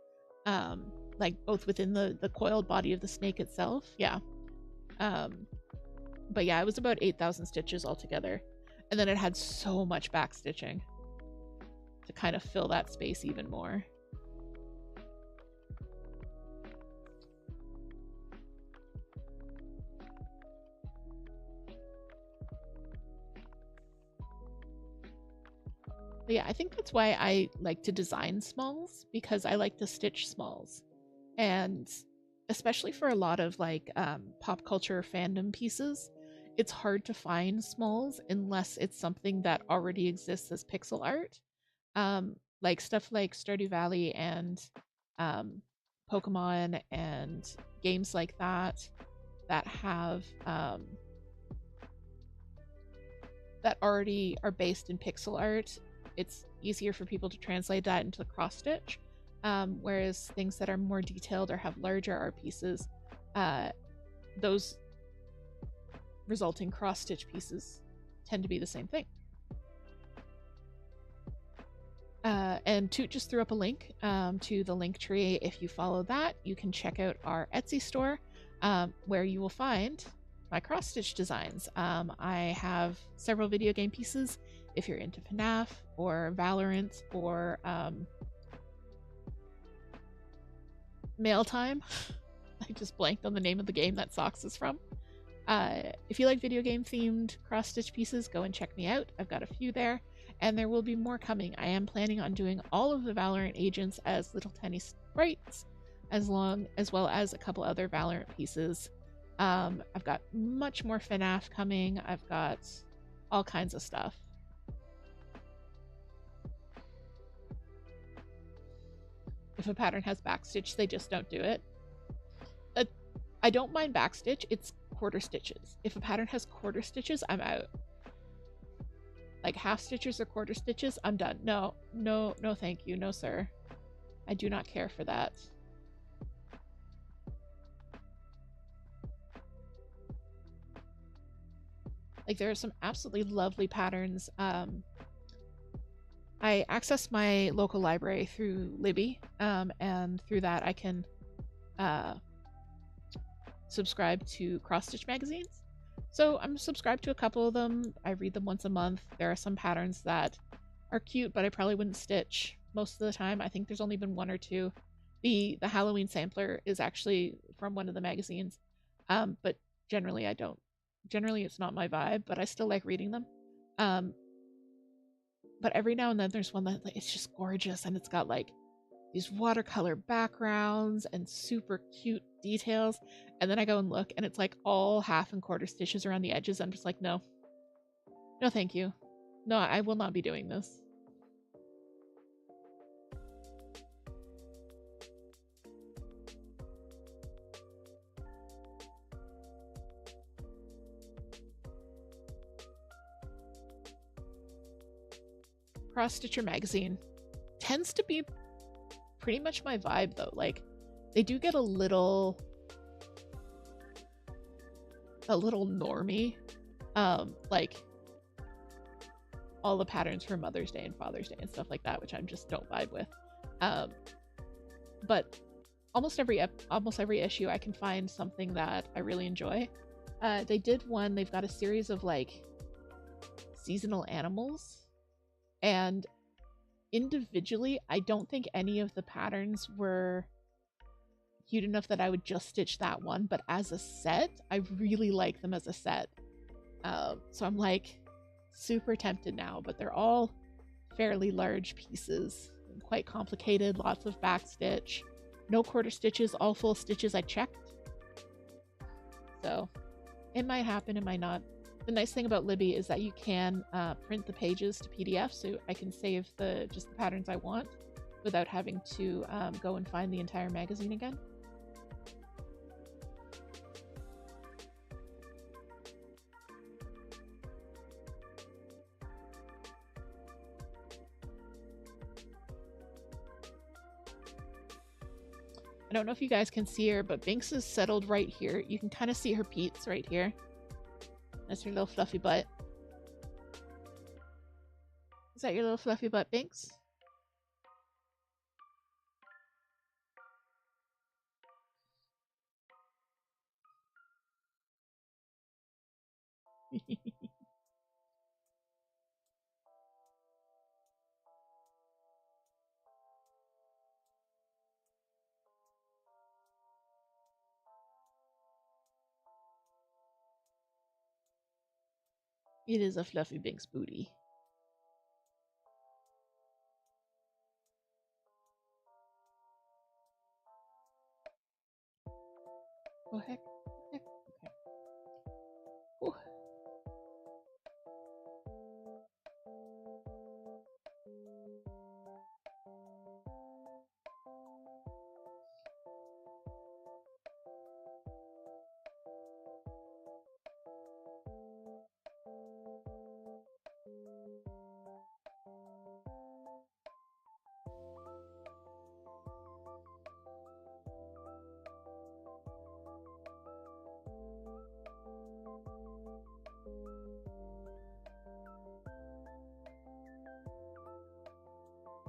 like both within the coiled body of the snake itself. Yeah. But yeah, it was about 8,000 stitches altogether. And then it had so much back stitching to kind of fill that space even more. But yeah, I think that's why I like to design smalls, because I like to stitch smalls. And especially for a lot of like pop culture fandom pieces, it's hard to find smalls unless it's something that already exists as pixel art. Like stuff like Stardew Valley and Pokemon and games like that have that already are based in pixel art. It's easier for people to translate that into cross stitch. Whereas things that are more detailed or have larger art pieces, those resulting cross stitch pieces tend to be the same thing. And Toot just threw up a link to the link tree. If you follow that, you can check out our Etsy store, where you will find my cross stitch designs. I have several video game pieces. If you're into FNAF or Valorant or Mail Time, I just blanked on the name of the game that Socks is from. If you like video game themed cross stitch pieces, go and check me out. I've got a few there, and there will be more coming. I am planning on doing all of the Valorant agents as little tiny sprites, as well as a couple other Valorant pieces. I've got much more FNAF coming. I've got all kinds of stuff. If a pattern has backstitch, they just don't do it. I don't mind backstitch, it's quarter stitches. If a pattern has quarter stitches, I'm out. Like half stitches or quarter stitches, I'm done. No, thank you. No, sir. I do not care for that. Like, there are some absolutely lovely patterns. I access my local library through Libby, and through that I can subscribe to cross-stitch magazines. So I'm subscribed to a couple of them. I read them once a month. There are some patterns that are cute, but I probably wouldn't stitch most of the time. I think there's only been one or two. The Halloween sampler is actually from one of the magazines, but generally I don't. Generally it's not my vibe, but I still like reading them. But every now and then there's one that, like, it's just gorgeous, and it's got like these watercolor backgrounds and super cute details, and then I go and look and it's like all half and quarter stitches around the edges. I'm just like, no thank you. No, I will not be doing this. cross stitcher magazine tends to be pretty much my vibe though. Like they do get a little normie, like all the patterns for Mother's Day and Father's Day and stuff like that, which I just don't vibe with. But almost every issue I can find something that I really enjoy. They did one, they've got a series of like seasonal animals, and individually I don't think any of the patterns were cute enough that I would just stitch that one, but as a set I really like them as a set. So I'm like super tempted now, but they're all fairly large pieces and quite complicated, lots of back stitch, no quarter stitches, all full stitches. I checked, so it might happen, it might not. The nice thing about Libby is that you can print the pages to PDF, so I can save just the patterns I want without having to go and find the entire magazine again. I don't know if you guys can see her, but Binks is settled right here. You can kind of see her peats right here. That's her little fluffy butt. Is that your little fluffy butt, Binks? It is a fluffy Binks booty. Oh heck. Okay. Ooh.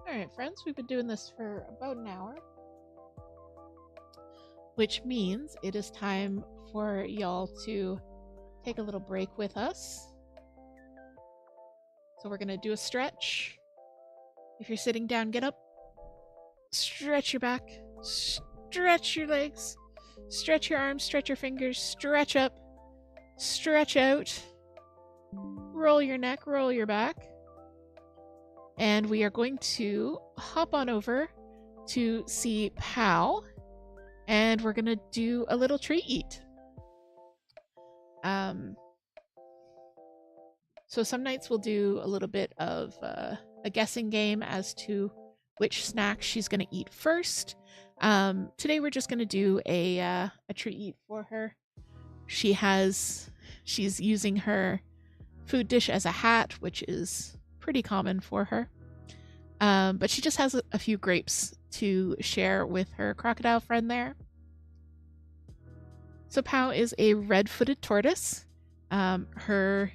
Alright friends, we've been doing this for about an hour, which means it is time for y'all to take a little break with us. So we're gonna do a stretch. If you're sitting down, get up, stretch your back, stretch your legs, stretch your arms, stretch your fingers, stretch up, stretch out, roll your neck, roll your back. And we are going to hop on over to see Pal, and we're gonna do a little treat eat. So some nights we'll do a little bit of a guessing game as to which snack she's gonna eat first. Today we're just gonna do a treat eat for her. She's using her food dish as a hat, which is pretty common for her. But she just has a few grapes to share with her crocodile friend there. So Pau is a red-footed tortoise. Her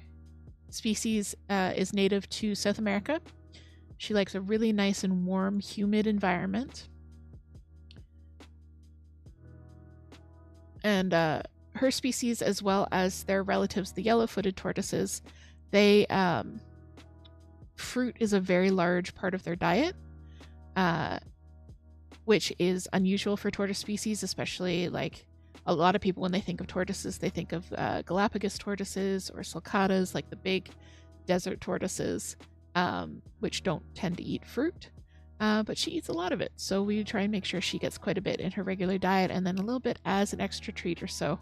species is native to South America. She likes a really nice and warm, humid environment. And her species, as well as their relatives, the yellow-footed tortoises, they fruit is a very large part of their diet, which is unusual for tortoise species, especially like a lot of people, when they think of tortoises, they think of Galapagos tortoises or sulcatas, like the big desert tortoises, which don't tend to eat fruit. But she eats a lot of it, so we try and make sure she gets quite a bit in her regular diet, and then a little bit as an extra treat or so.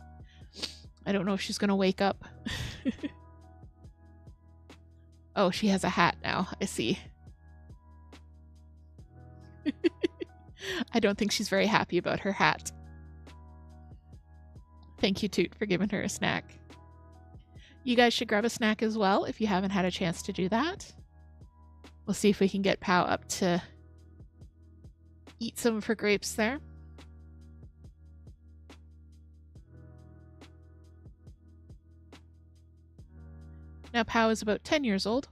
I don't know if she's going to wake up. Oh, she has a hat now. I see. I don't think she's very happy about her hat. Thank you, Toot, for giving her a snack. You guys should grab a snack as well if you haven't had a chance to do that. We'll see if we can get Pow up to eat some of her grapes there. Now Pow is about 10 years old.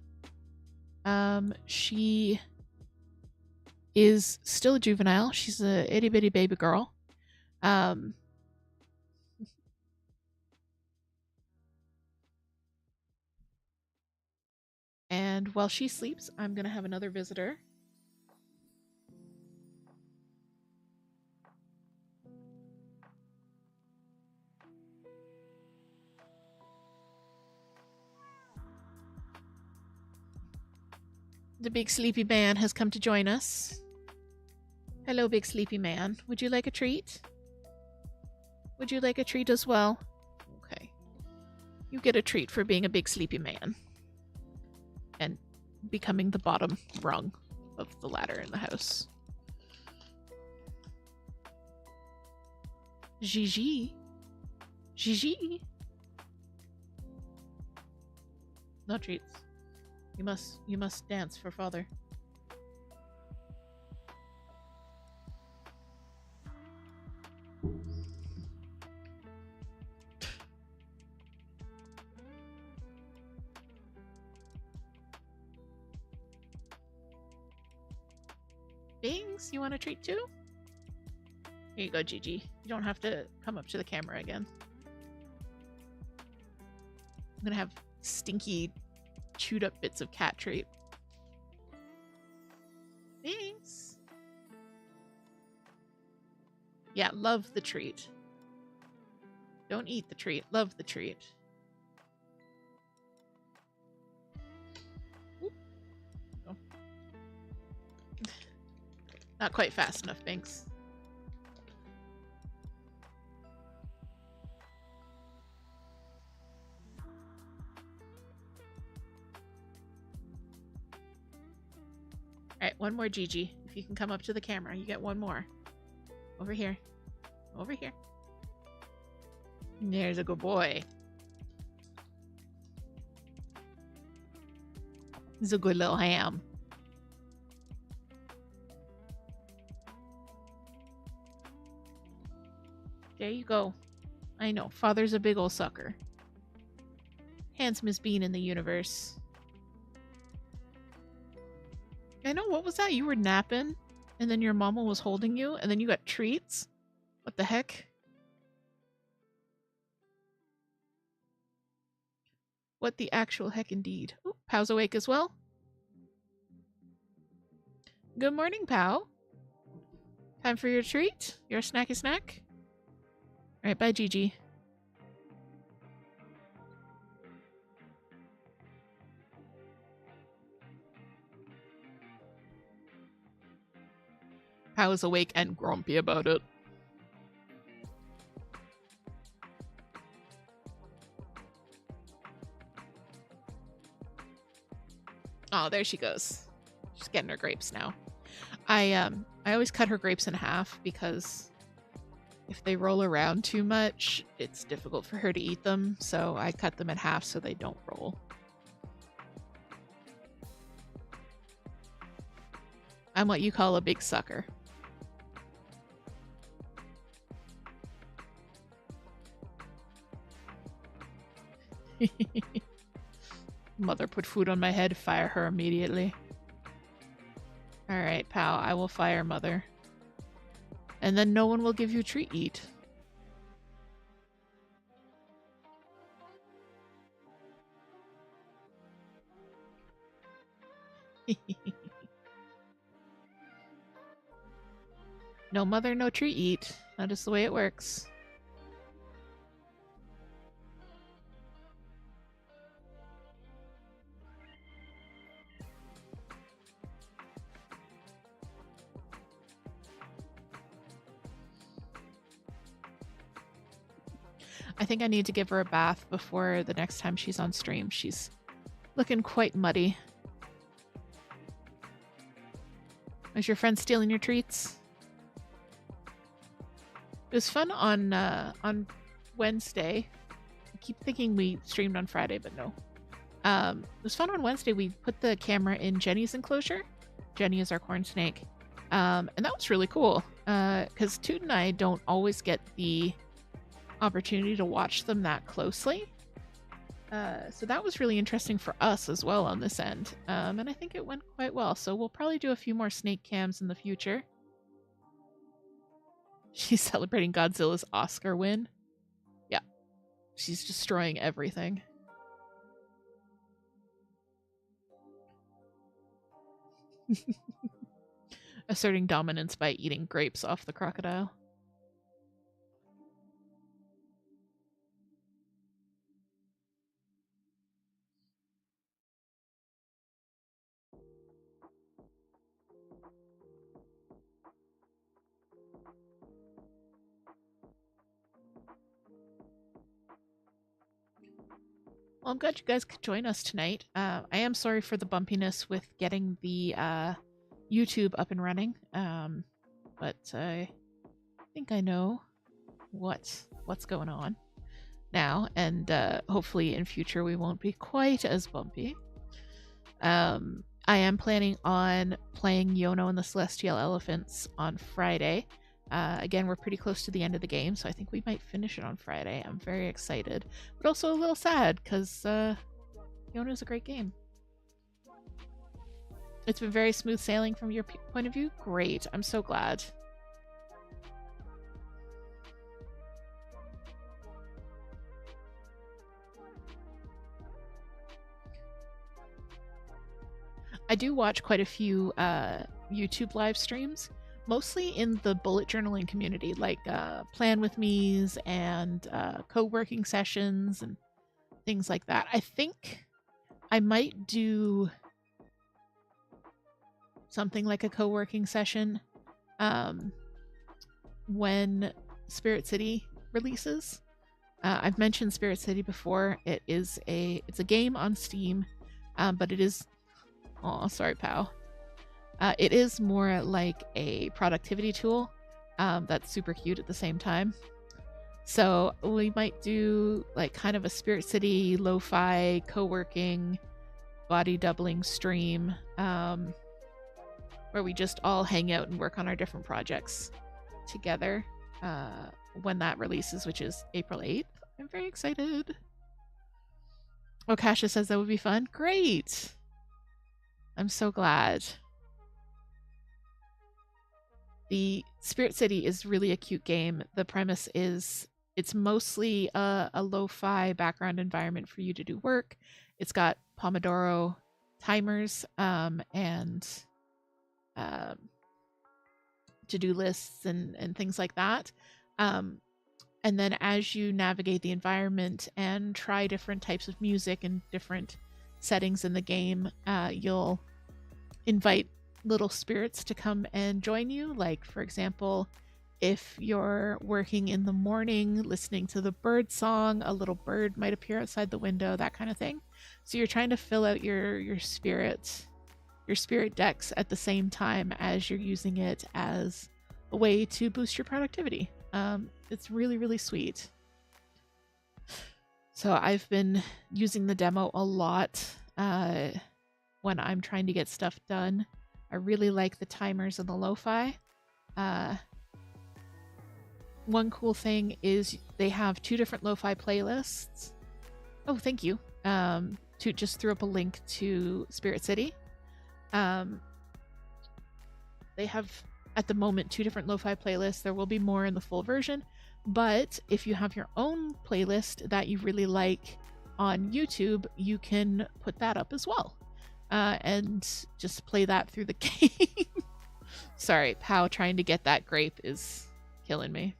She is still a juvenile. She's a itty bitty baby girl. And while she sleeps, I'm gonna have another visitor. The big sleepy man has come to join us. Hello, big sleepy man. Would you like a treat? Would you like a treat as well? Okay. You get a treat for being a big sleepy man. And becoming the bottom rung of the ladder in the house. Gigi. Gigi. No treats. You must dance for father. Bings, you want a treat too? Here you go, Gigi. You don't have to come up to the camera again. I'm gonna have stinky, chewed up bits of cat treat. Thanks. Yeah, love the treat. Don't eat the treat, love the treat. Oop. Oh. Not quite fast enough, Binks. Alright, one more, Gigi. If you can come up to the camera, you get one more. Over here. Over here. There's a good boy. He's a good little ham. There you go. I know, father's a big ol' sucker. Handsomest bean in the universe. I know, what was that? You were napping, and then your mama was holding you, and then you got treats? What the heck? What the actual heck indeed. Oh, Pow's awake as well. Good morning, Pow. Time for your treat? Your snacky snack? Alright, bye, Gigi. Pow is awake and grumpy about it. Oh, there she goes. She's getting her grapes now. I always cut her grapes in half because if they roll around too much, it's difficult for her to eat them. So I cut them in half so they don't roll. I'm what you call a big sucker. Mother put food on my head, fire her immediately. Alright, Pow, I will fire Mother. And then no one will give you treat eat. No mother, no treat eat. That is the way it works. I think I need to give her a bath before the next time she's on stream. She's looking quite muddy. Is your friend stealing your treats? It was fun on Wednesday. I keep thinking we streamed on Friday, but no. It was fun on Wednesday. We put the camera in Jenny's enclosure. Jenny is our corn snake. And that was really cool because Toot and I don't always get the opportunity to watch them that closely. So that was really interesting for us as well on this end. And I think it went quite well. So we'll probably do a few more snake cams in the future. She's celebrating Godzilla's Oscar win. Yeah. She's destroying everything. Asserting dominance by eating grapes off the crocodile. Well, I'm glad you guys could join us tonight. I am sorry for the bumpiness with getting the YouTube up and running, but I think I know what's going on now, and hopefully in future we won't be quite as bumpy. I am planning on playing Yono and the Celestial Elephants on Friday. Again, we're pretty close to the end of the game, so I think we might finish it on Friday. I'm very excited, but also a little sad because Yono is a great game. It's been very smooth sailing from your point of view. Great. I'm so glad. I do watch quite a few YouTube live streams, mostly in the bullet journaling community, like plan with me's and co-working sessions and things like that. I think I might do something like a co-working session when Spirit City releases. I've mentioned Spirit City before. It's a game on Steam, but it is sorry, pal. It is more like a productivity tool that's super cute at the same time. So we might do like kind of a Spirit City lo-fi co-working body doubling stream where we just all hang out and work on our different projects together when that releases, which is April 8th. I'm very excited. Oh, Kasha says that would be fun. Great. I'm so glad. The Spirit City is really a cute game. The premise is it's mostly a lo-fi background environment for you to do work. It's got Pomodoro timers and to-do lists and things like that. And then as you navigate the environment and try different types of music and different settings in the game, you'll invite little spirits to come and join you. Like, for example, if you're working in the morning listening to the bird song, a little bird might appear outside the window, that kind of thing. So you're trying to fill out your spirit decks at the same time as you're using it as a way to boost your productivity. It's really, really sweet. So I've been using the demo a lot when I'm trying to get stuff done. I really like the timers and the lo-fi. One cool thing is they have 2 different lo-fi playlists. Oh, thank you. To just threw up a link to Spirit City. They have at the moment 2 different lo-fi playlists. There will be more in the full version, but if you have your own playlist that you really like on YouTube, you can put that up as well and just play that through the game. Sorry, Pow trying to get that grape is killing me.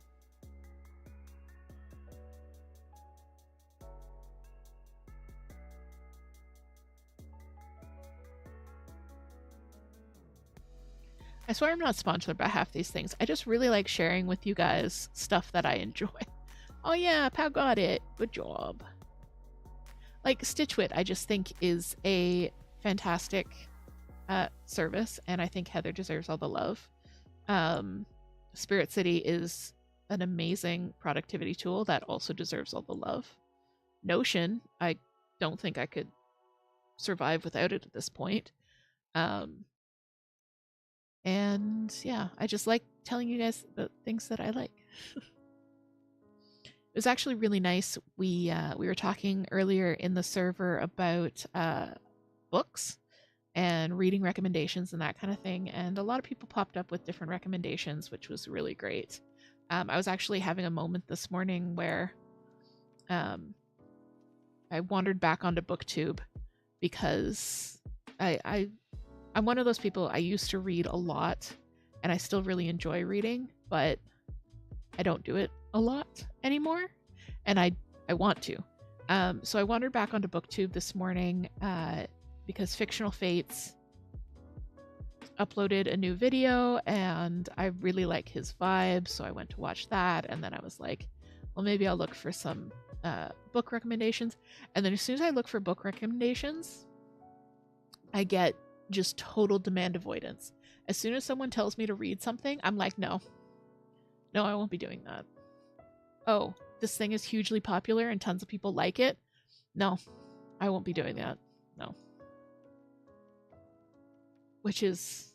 I swear I'm not sponsored by half these things. I just really like sharing with you guys stuff that I enjoy. Oh yeah, Pow got it. Good job. Like Stitchwit, I just think is a fantastic service, and I think Heather deserves all the love. Spirit City is an amazing productivity tool that also deserves all the love. Notion, I don't think I could survive without it at this point. And yeah, I just like telling you guys the things that I like. It was actually really nice. We were talking earlier in the server about books and reading recommendations and that kind of thing, and a lot of people popped up with different recommendations, which was really great. I was actually having a moment this morning where I wandered back onto BookTube because I'm one of those people. I used to read a lot, and I still really enjoy reading, but I don't do it a lot anymore, and I want to. So I wandered back onto BookTube this morning because Fictional Fates uploaded a new video, and I really like his vibe, so I went to watch that, and then I was like, well, maybe I'll look for some book recommendations. And then as soon as I look for book recommendations, I get just total demand avoidance. As soon as someone tells me to read something, I'm like, no, I won't be doing that. Oh, this thing is hugely popular and tons of people like it. No, I won't be doing that. No. Which is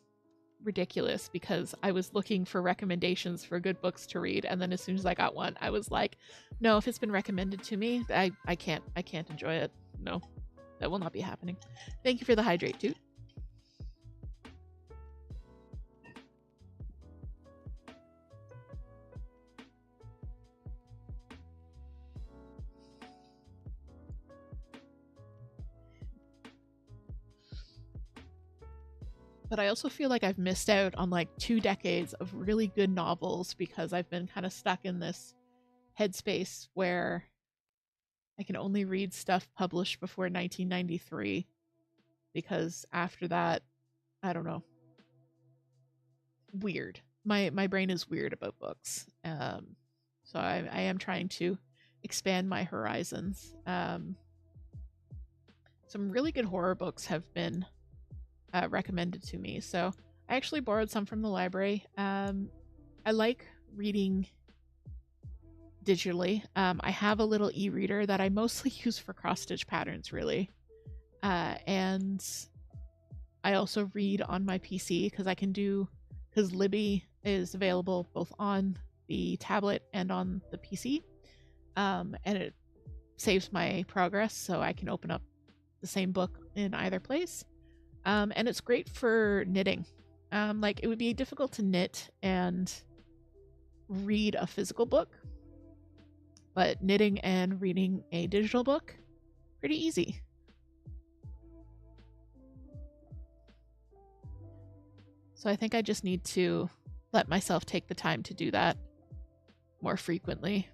ridiculous because I was looking for recommendations for good books to read, and then as soon as I got one, I was like, no, if it's been recommended to me, I can't enjoy it. No, that will not be happening. Thank you for the hydrate, dude. But I also feel like I've missed out on like 2 decades of really good novels because I've been kind of stuck in this headspace where I can only read stuff published before 1993 because after that, I don't know. Weird. My brain is weird about books. So I am trying to expand my horizons. Some really good horror books have been recommended to me. So I actually borrowed some from the library. I like reading digitally. I have a little e-reader that I mostly use for cross-stitch patterns, really. And I also read on my PC because Libby is available both on the tablet and on the PC. And it saves my progress so I can open up the same book in either place. And it's great for knitting. Like, it would be difficult to knit and read a physical book, but knitting and reading a digital book, pretty easy. So I think I just need to let myself take the time to do that more frequently.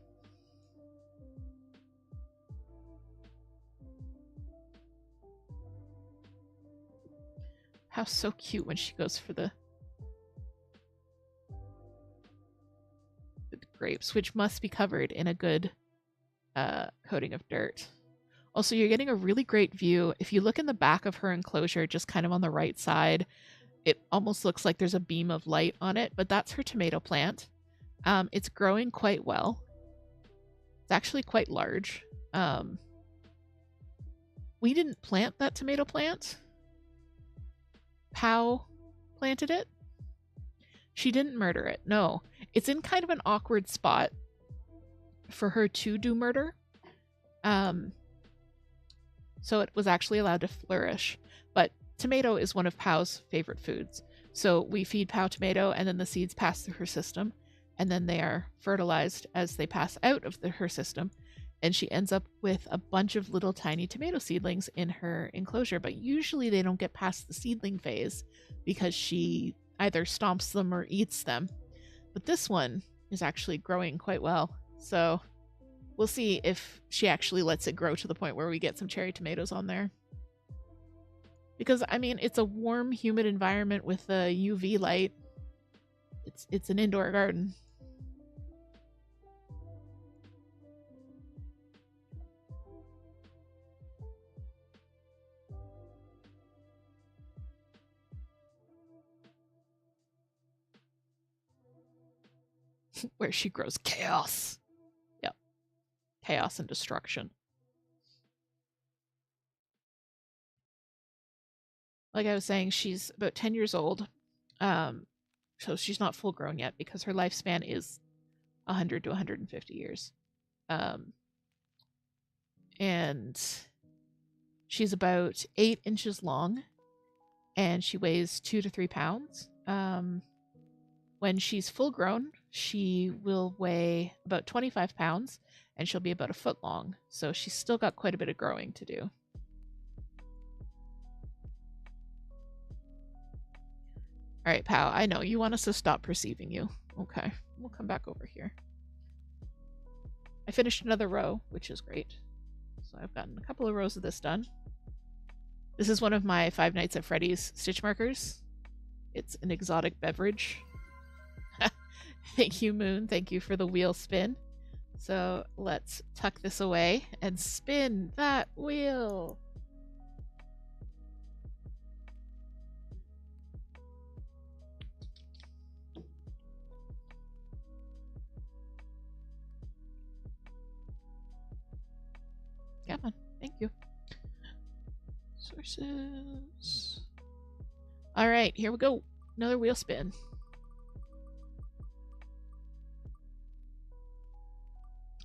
How so cute when she goes for the grapes, which must be covered in a good coating of dirt. Also, you're getting a really great view. If you look in the back of her enclosure, just kind of on the right side, it almost looks like there's a beam of light on it, but that's her tomato plant. It's growing quite well. It's actually quite large. We didn't plant that tomato plant. Pow planted it. She didn't murder it. No, it's in kind of an awkward spot for her to do murder. So it was actually allowed to flourish. But tomato is one of Pow's favorite foods. So we feed Pow tomato, and then the seeds pass through her system, and then they are fertilized as they pass out of her system. And she ends up with a bunch of little tiny tomato seedlings in her enclosure. But usually they don't get past the seedling phase because she either stomps them or eats them. But this one is actually growing quite well. So we'll see if she actually lets it grow to the point where we get some cherry tomatoes on there. Because, I mean, it's a warm, humid environment with a UV light. It's an indoor garden. Where she grows chaos. Yep. Chaos and destruction. like I was saying, she's about 10 years old. So she's not full grown yet because her lifespan is 100 to 150 years. And she's about 8 inches long and she weighs 2 to 3 pounds. When she's full grown, she will weigh about 25 pounds and she'll be about a foot long. So she's still got quite a bit of growing to do. All right, Pow, I know you want us to stop perceiving you. Okay, we'll come back over here. I finished another row, which is great. So I've gotten a couple of rows of this done. This is one of my 5 Nights at Freddy's stitch markers. It's an exotic beverage. Thank you, Moon. Thank you for the wheel spin. So let's tuck this away and spin that wheel. Come on. Thank you. Sources. All right, here we go. Another wheel spin.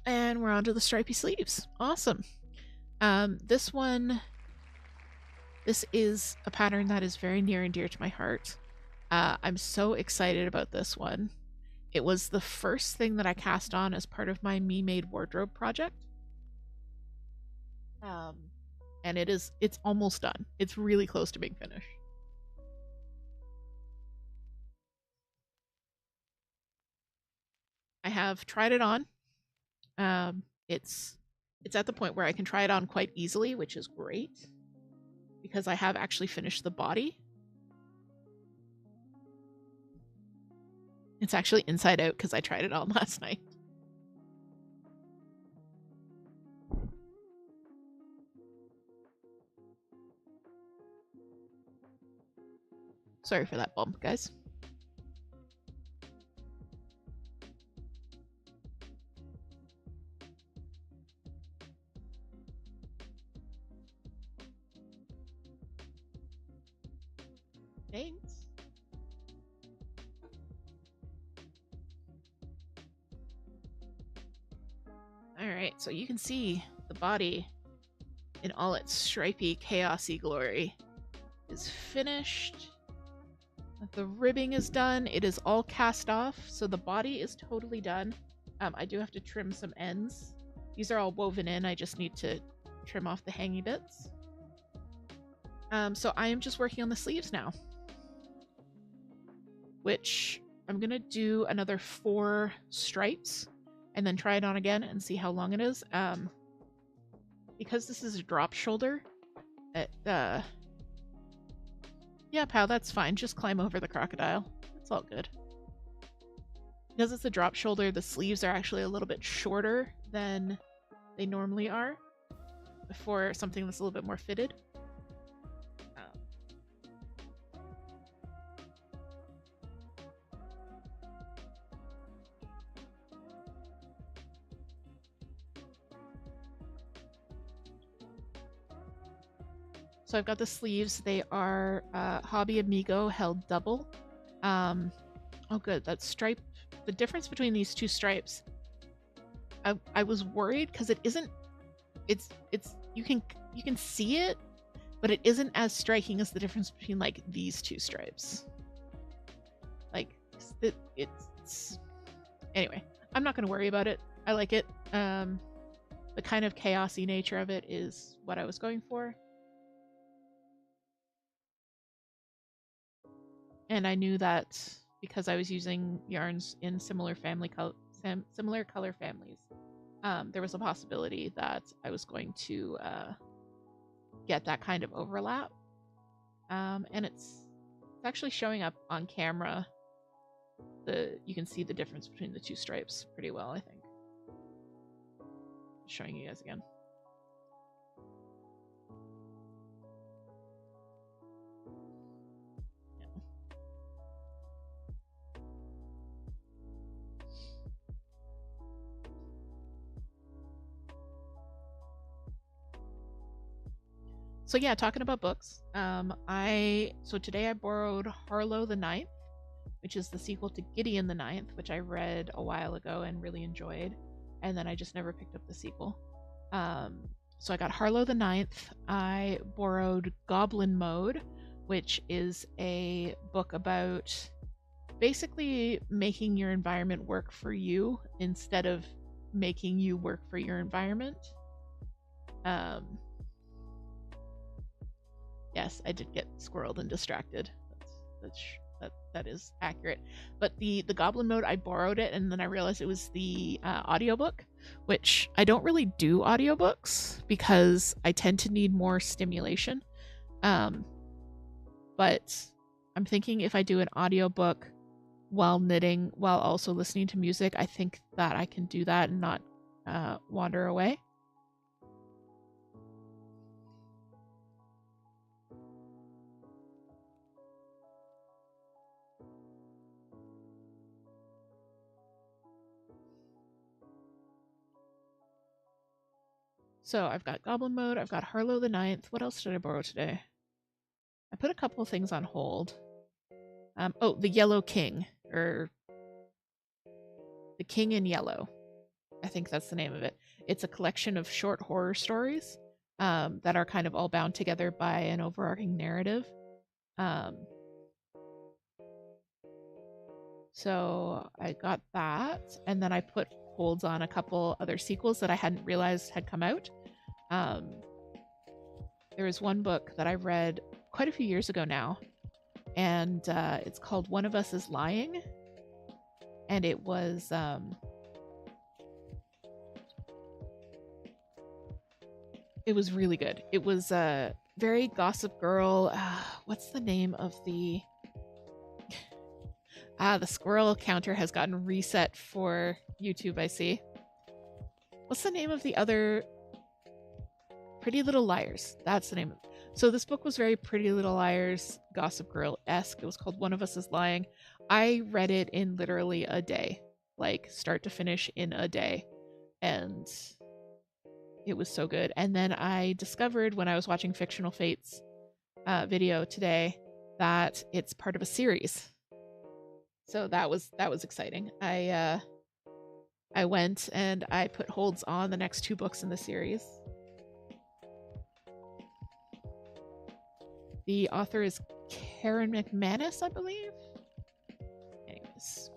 And we're onto the stripy sleeves. Awesome. This is a pattern that is very near and dear to my heart. I'm so excited about this one. It was the first thing that I cast on as part of my Me Made wardrobe project. And it's almost done. It's really close to being finished. I have tried it on. It's at the point where I can try it on quite easily, which is great because I have actually finished the body. It's actually inside out because I tried it on last night. Sorry for that bump, guys. Thanks. Alright, so you can see the body in all its stripy, chaosy glory is finished. The ribbing is done. It is all cast off, so the body is totally done. I do have to trim some ends. These are all woven in. I just need to trim off the hangy bits. So I am just working on the sleeves now, which I'm gonna do another 4 stripes and then try it on again and see how long it is. Because this is a drop shoulder, yeah, pal, that's fine. Just climb over the crocodile. It's all good. Because it's a drop shoulder, the sleeves are actually a little bit shorter than they normally are for something that's a little bit more fitted. So I've got the sleeves. They are Hobby Amigo held double. Oh good, that stripe, the difference between these 2 stripes, I was worried because it isn't, it's you can see it, but it isn't as striking as the difference between like these 2 stripes. Like it's anyway, I'm not gonna worry about it. I like it. The kind of chaosy nature of it is what I was going for. And I knew that because I was using yarns in similar color families, there was a possibility that I was going to get that kind of overlap. And it's actually showing up on camera. You can see the difference between the 2 stripes pretty well, I think. Just showing you guys again. So yeah, talking about books. So today I borrowed Harlow the Ninth, which is the sequel to Gideon the Ninth, which I read a while ago and really enjoyed, and then I just never picked up the sequel. So I got Harlow the Ninth. I borrowed Goblin Mode, which is a book about basically making your environment work for you instead of making you work for your environment. Yes, I did get squirreled and distracted. That is accurate. But the Goblin Mode, I borrowed it and then I realized it was the audiobook, which I don't really do audiobooks because I tend to need more stimulation. But I'm thinking if I do an audiobook while knitting, while also listening to music, I think that I can do that and not wander away. So I've got Goblin Mode, I've got Harlow the Ninth. What else did I borrow today? I put a couple of things on hold. Oh, The Yellow King, or The King in Yellow. I think that's the name of it. It's a collection of short horror stories that are kind of all bound together by an overarching narrative. So I got that, and then I put holds on a couple other sequels that I hadn't realized had come out. There was one book that I read quite a few years ago now, and it's called One of Us is Lying, and it was really good. It was very Gossip Girl. What's the name of the the squirrel counter has gotten reset for YouTube, I see. What's the name of the other? Pretty Little Liars. That's the name of it. So this book was very Pretty Little Liars, Gossip Girl-esque. It was called One of Us is Lying. I read it in literally a day, like start to finish in a day. And it was so good. And then I discovered when I was watching Fictional Fates video today that it's part of a series. So that was exciting. I went and I put holds on the next 2 books in the series. The author is Karen McManus, I believe. Anyways,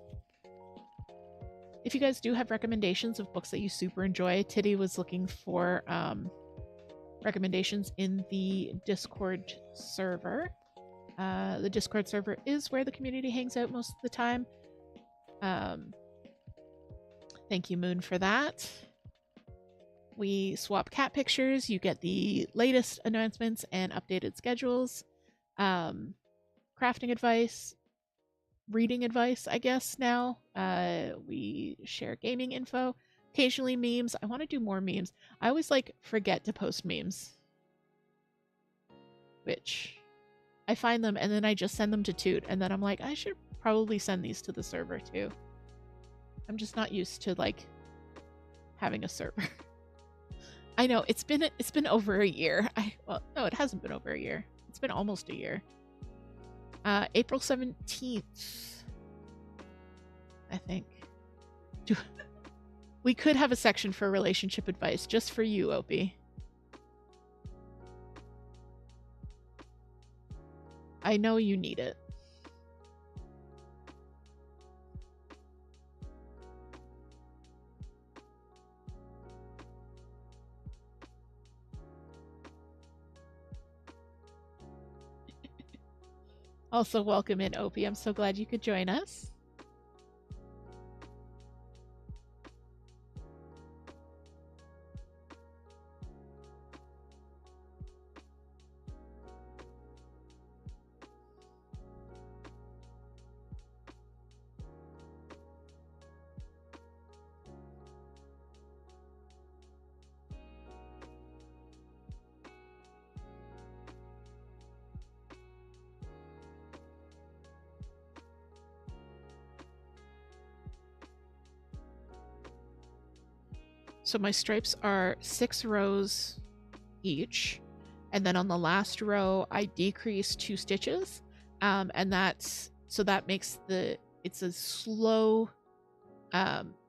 if you guys do have recommendations of books that you super enjoy, Titty was looking for recommendations in the Discord server. The Discord server is where the community hangs out most of the time. Thank you, Moon, for that. We swap cat pictures. You get the latest announcements and updated schedules. Crafting advice, reading advice, I guess, now. We share gaming info. Occasionally memes. I want to do more memes. I always forget to post memes. Which I find them and then I just send them to Toot. And then I'm like, I should probably send these to the server too. I'm just not used to having a server. I know it's been over a year. Well, no, it hasn't been over a year. It's been almost a year. April 17th, I think. We could have a section for relationship advice just for you, Opie. I know you need it. Also, welcome in, Opie. I'm so glad you could join us. So my stripes are 6 rows each, And then on the last row, I decrease 2 stitches. And that makes it's a slow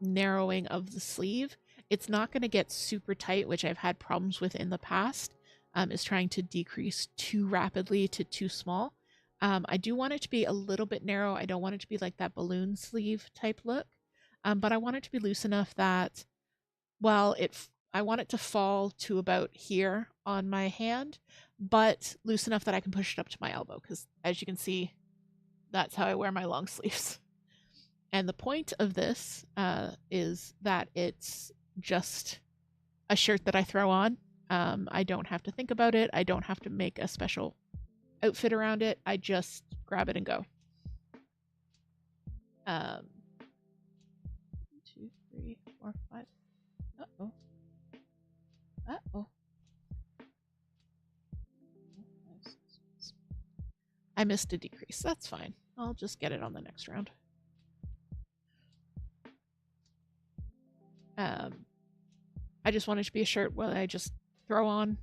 narrowing of the sleeve. It's not going to get super tight, which I've had problems with in the past, is trying to decrease too rapidly to too small. I do want it to be a little bit narrow. I don't want it to be like that balloon sleeve type look, but I want it to be loose enough that while I want it to fall to about here on my hand, but loose enough that I can push it up to my elbow, because as you can see, that's how I wear my long sleeves. And the point of this is that it's just a shirt that I throw on. I don't have to think about it. I don't have to make a special outfit around it. I just grab it and go. 1, 2, 3, 4, 5. Uh-oh. Uh-oh. I missed a decrease. That's fine. I'll just get it on the next round. I just want it to be a shirt where I just throw on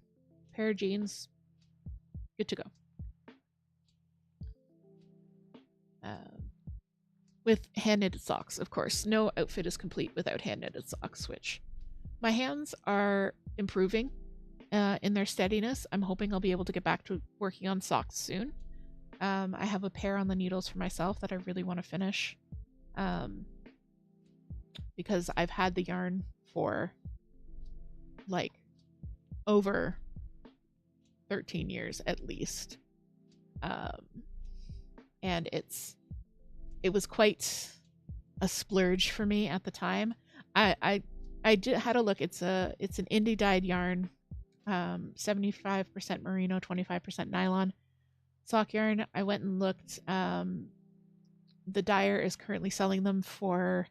a pair of jeans. Good to go. With hand-knitted socks, of course. No outfit is complete without hand-knitted socks, which my hands are improving in their steadiness. I'm hoping I'll be able to get back to working on socks soon. I have a pair on the needles for myself that I really want to finish, because I've had the yarn for like over 13 years at least, and it was quite a splurge for me at the time. I had a look. It's an indie dyed yarn, 75% merino, 25% nylon sock yarn. I went and looked. The dyer is currently selling them for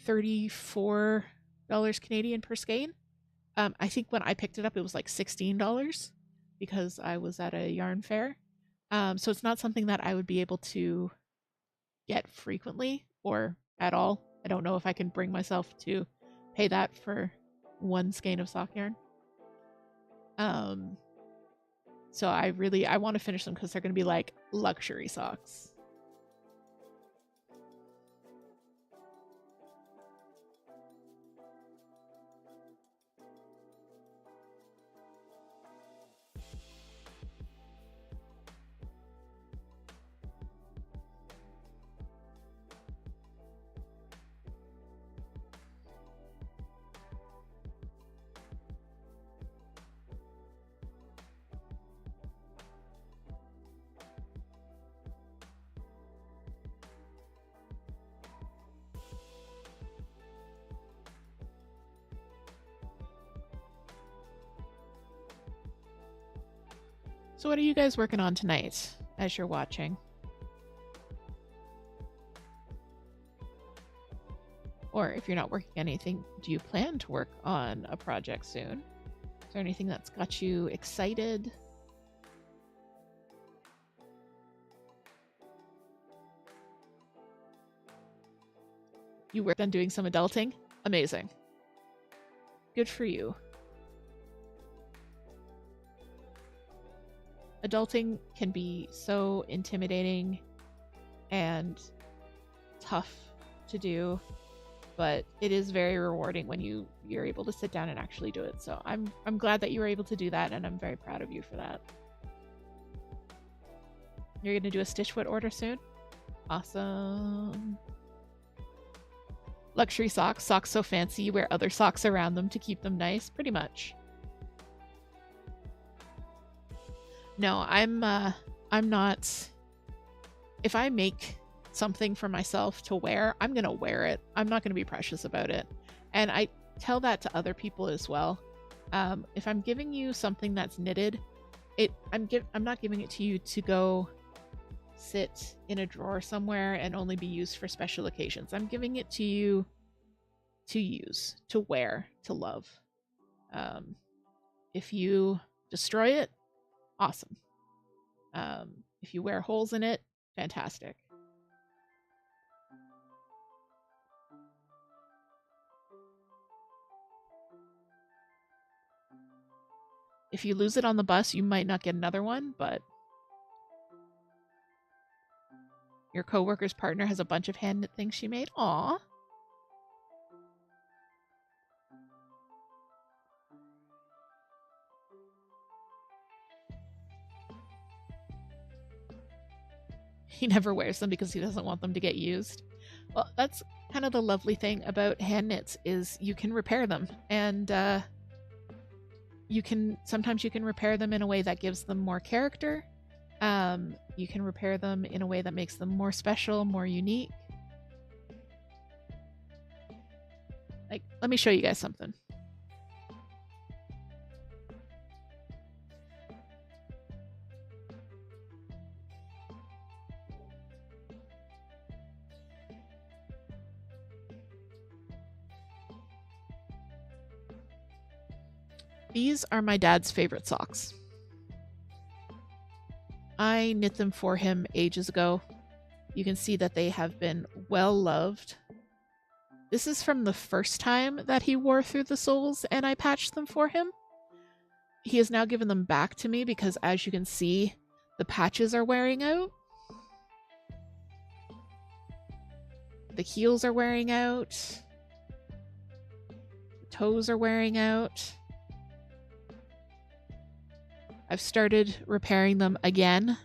$34 Canadian per skein. I think when I picked it up, it was like $16 because I was at a yarn fair. So it's not something that I would be able to get frequently or at all. I don't know if I can bring myself to pay that for 1 skein of sock yarn. So I want to finish them because they're going to be like luxury socks. So what are you guys working on tonight as you're watching? Or if you're not working anything, do you plan to work on a project soon? Is there anything that's got you excited? You worked on doing some adulting? Amazing. Good for you. Adulting can be so intimidating and tough to do, but it is very rewarding when you're able to sit down and actually do it. So I'm glad that you were able to do that, and I'm very proud of you for that. You're gonna do a Stitchfoot order soon? Awesome. Luxury socks. Socks so fancy you wear other socks around them to keep them nice. Pretty much. No, I'm not. If I make something for myself to wear, I'm gonna wear it. I'm not gonna be precious about it. And I tell that to other people as well. If I'm giving you something that's knitted, I'm not giving it to you to go sit in a drawer somewhere and only be used for special occasions. I'm giving it to you to use, to wear, to love. If you destroy it, awesome. If you wear holes in it, fantastic. If you lose it on the bus, you might not get another one, but your coworker's partner has a bunch of hand knit things she made. Aw. He never wears them because he doesn't want them to get used. Well, that's kind of the lovely thing about hand knits is you can repair them, and sometimes you can repair them in a way that gives them more character. You can repair them in a way that makes them more special, more unique. Like, let me show you guys something. These are my dad's favorite socks. I knit them for him ages ago. You can see that they have been well loved. This is from the first time that he wore through the soles and I patched them for him. He has now given them back to me because, as you can see, the patches are wearing out. The heels are wearing out. The toes are wearing out. I've started repairing them again.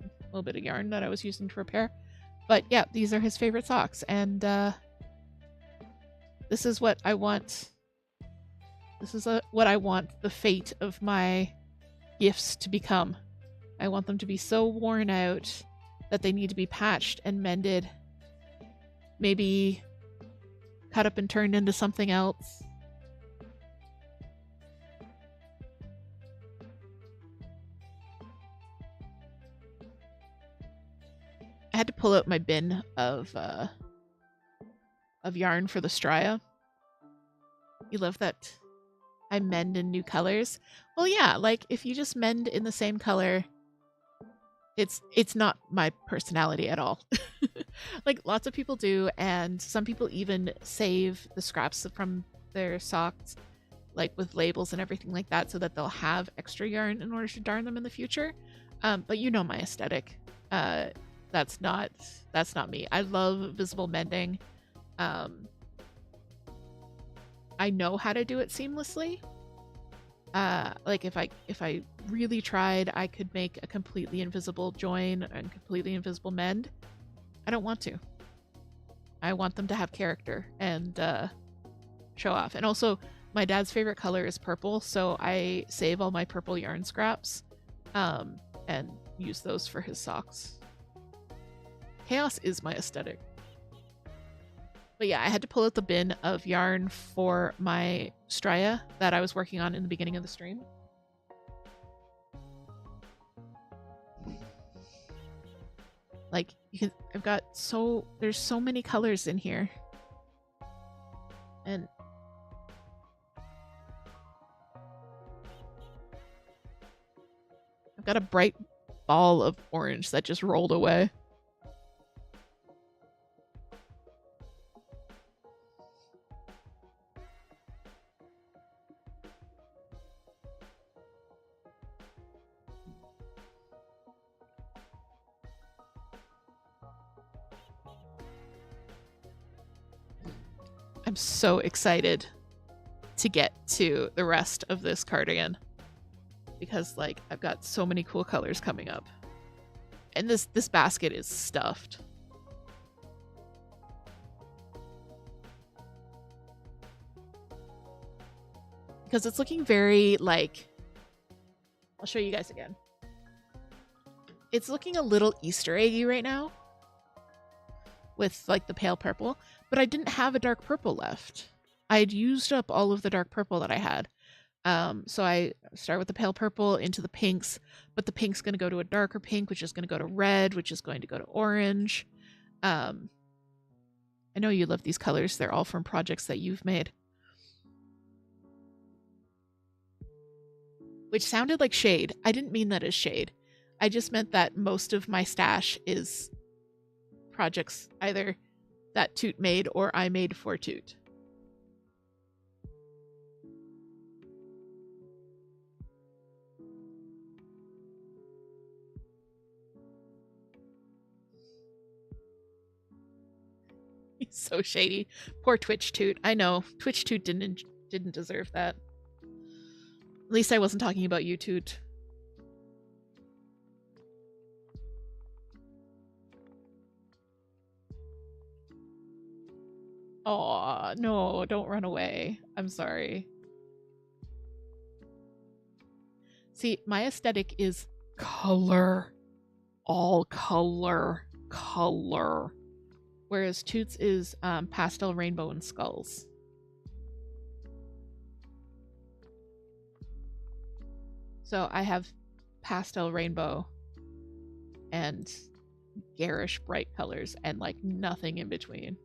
A little bit of yarn that I was using to repair. But yeah, these are his favorite socks. And this is what I want. This is what I want the fate of my gifts to become. I want them to be so worn out that they need to be patched and mended. Maybe cut up and turned into something else. I had to pull out my bin of yarn for the Straya. You love that I mend in new colors? Well, yeah, like if you just mend in the same color, it's not my personality at all. Like lots of people do, and some people even save the scraps from their socks, like with labels and everything like that, so that they'll have extra yarn in order to darn them in the future. But you know my aesthetic. That's not me. I love visible mending. I know how to do it seamlessly. Like if I really tried, I could make a completely invisible join and completely invisible mend. I don't want to. I want them to have character and show off. And also, my dad's favorite color is purple, so I save all my purple yarn scraps and use those for his socks. Chaos is my aesthetic. But yeah, I had to pull out the bin of yarn for my Straya that I was working on in the beginning of the stream. Like, there's so many colors in here. And I've got a bright ball of orange that just rolled away. I'm so excited to get to the rest of this cardigan because like I've got so many cool colors coming up. And this basket is stuffed. Because it's looking very like, I'll show you guys again. It's looking a little Easter eggy right now with like the pale purple, but I didn't have a dark purple left. I had used up all of the dark purple that I had. So I start with the pale purple into the pinks, but the pink's going to go to a darker pink, which is going to go to red, which is going to go to orange. I know you love these colors. They're all from projects that you've made. Which sounded like shade. I didn't mean that as shade. I just meant that most of my stash is projects either that Toot made or I made for Toot. So shady. Poor Twitch Toot. I know. Twitch Toot didn't deserve that. At least I wasn't talking about you, Toot. Aw, no, don't run away. I'm sorry. See, my aesthetic is color. All color. Color. Whereas Toots is pastel, rainbow, and skulls. So I have pastel, rainbow, and garish bright colors, and like nothing in between.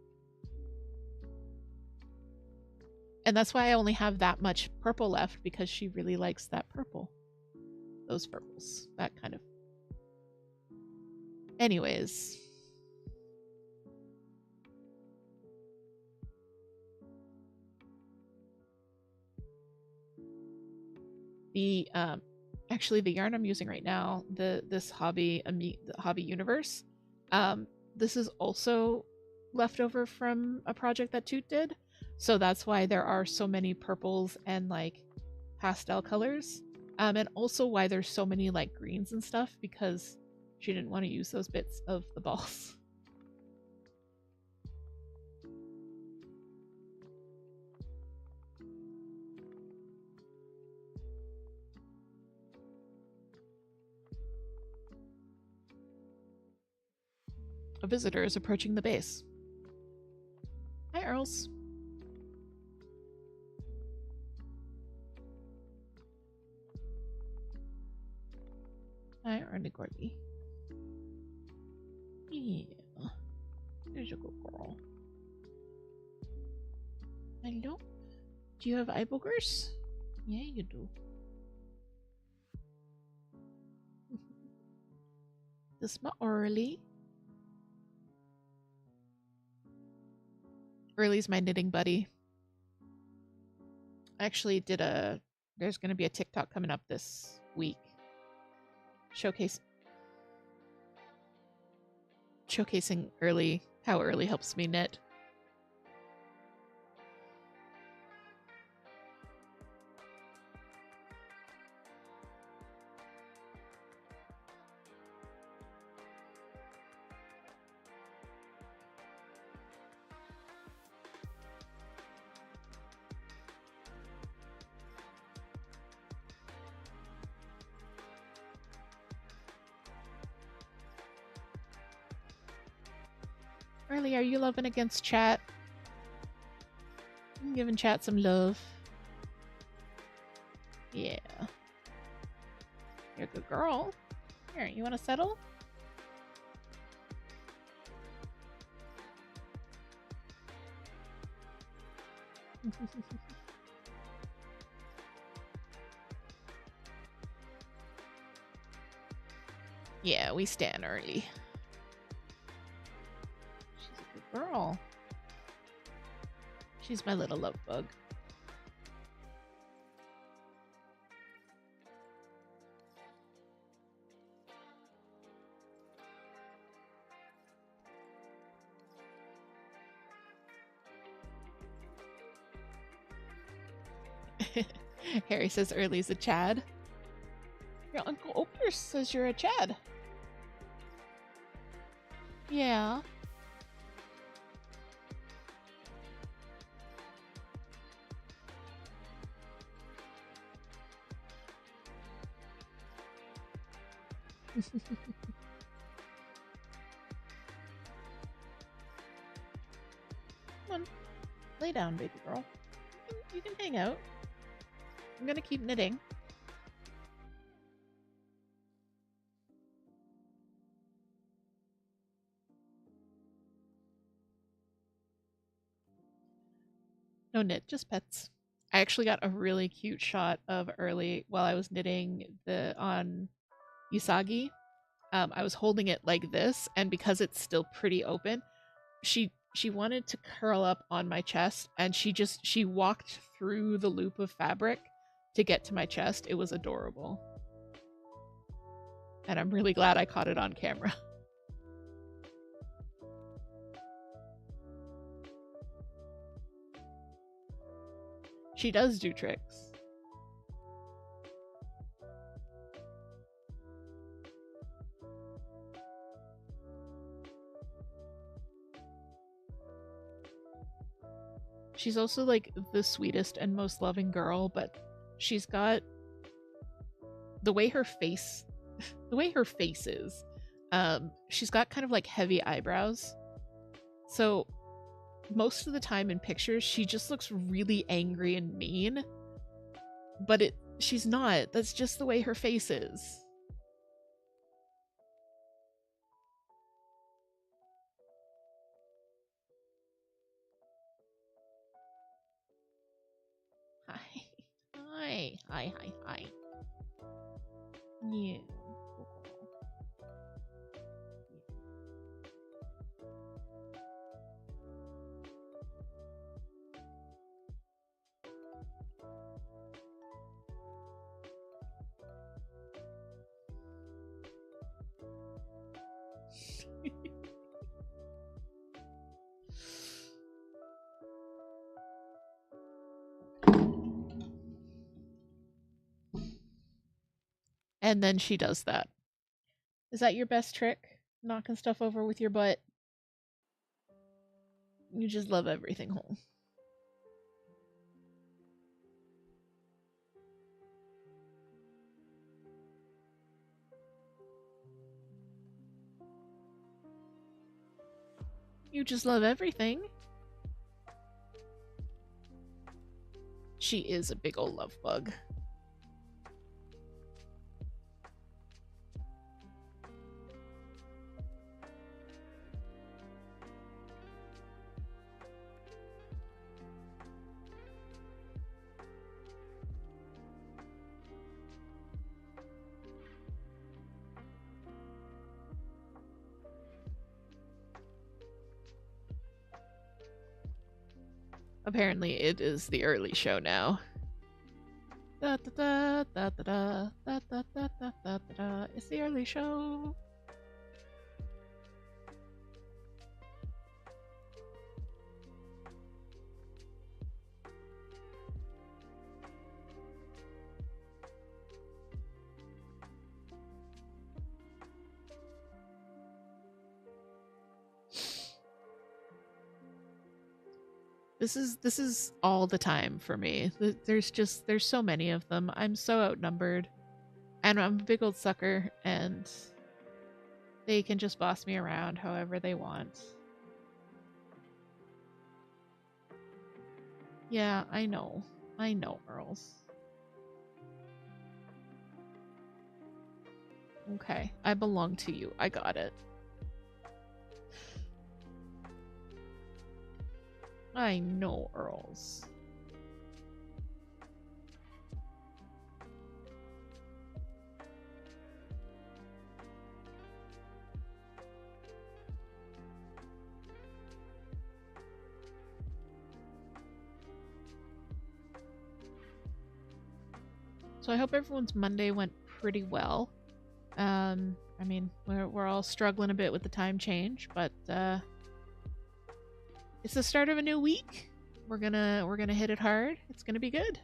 And that's why I only have that much purple left, because she really likes that purple. Those purples. That kind of. Anyways. The actually the yarn I'm using right now, this hobby universe, this is also leftover from a project that Toot did. So that's why there are so many purples and like pastel colors. And also why there's so many like greens and stuff, because she didn't want to use those bits of the balls. A visitor is approaching the base. Hi, Earls. Hi, Ernie Gordy. Yeah. There's a good girl. Hello? Do you have eye boogers? Yeah, you do. This is my Early. Early's my knitting buddy. I actually did there's going to be a TikTok coming up this week. Showcasing Early, how Early helps me knit. Early, are you loving against chat? I'm giving chat some love. Yeah. You're a good girl. Here, you want to settle? Yeah, we stand Early. Girl. She's my little love bug. Harry says Early's a Chad. Your Uncle Opus says you're a Chad. Yeah. Come on, lay down, baby girl. You can hang out. I'm gonna keep knitting. No knit, just pets. I actually got a really cute shot of Early while I was knitting on Usagi. I was holding it like this, and because it's still pretty open, she wanted to curl up on my chest, and she walked through the loop of fabric to get to my chest. It was adorable. And I'm really glad I caught it on camera. She does do tricks. She's also like the sweetest and most loving girl, but she's got the way her face is. She's got kind of like heavy eyebrows. So most of the time in pictures, she just looks really angry and mean. But she's not. That's just the way her face is. Hi. Hi. Yeah. And then she does that. Is that your best trick? Knocking stuff over with your butt? You just love everything whole. You just love everything. She is a big old love bug. Apparently it is the early show now. Da da da da da da da da da da da. It's the early show. This is all the time for me. There's so many of them. I'm so outnumbered. And I'm a big old sucker, and they can just boss me around however they want. Yeah, I know, Earls. Okay, I belong to you. I got it. I know, Earls. So I hope everyone's Monday went pretty well. I mean, we're all struggling a bit with the time change, but it's the start of a new week. We're gonna hit it hard. It's gonna be good.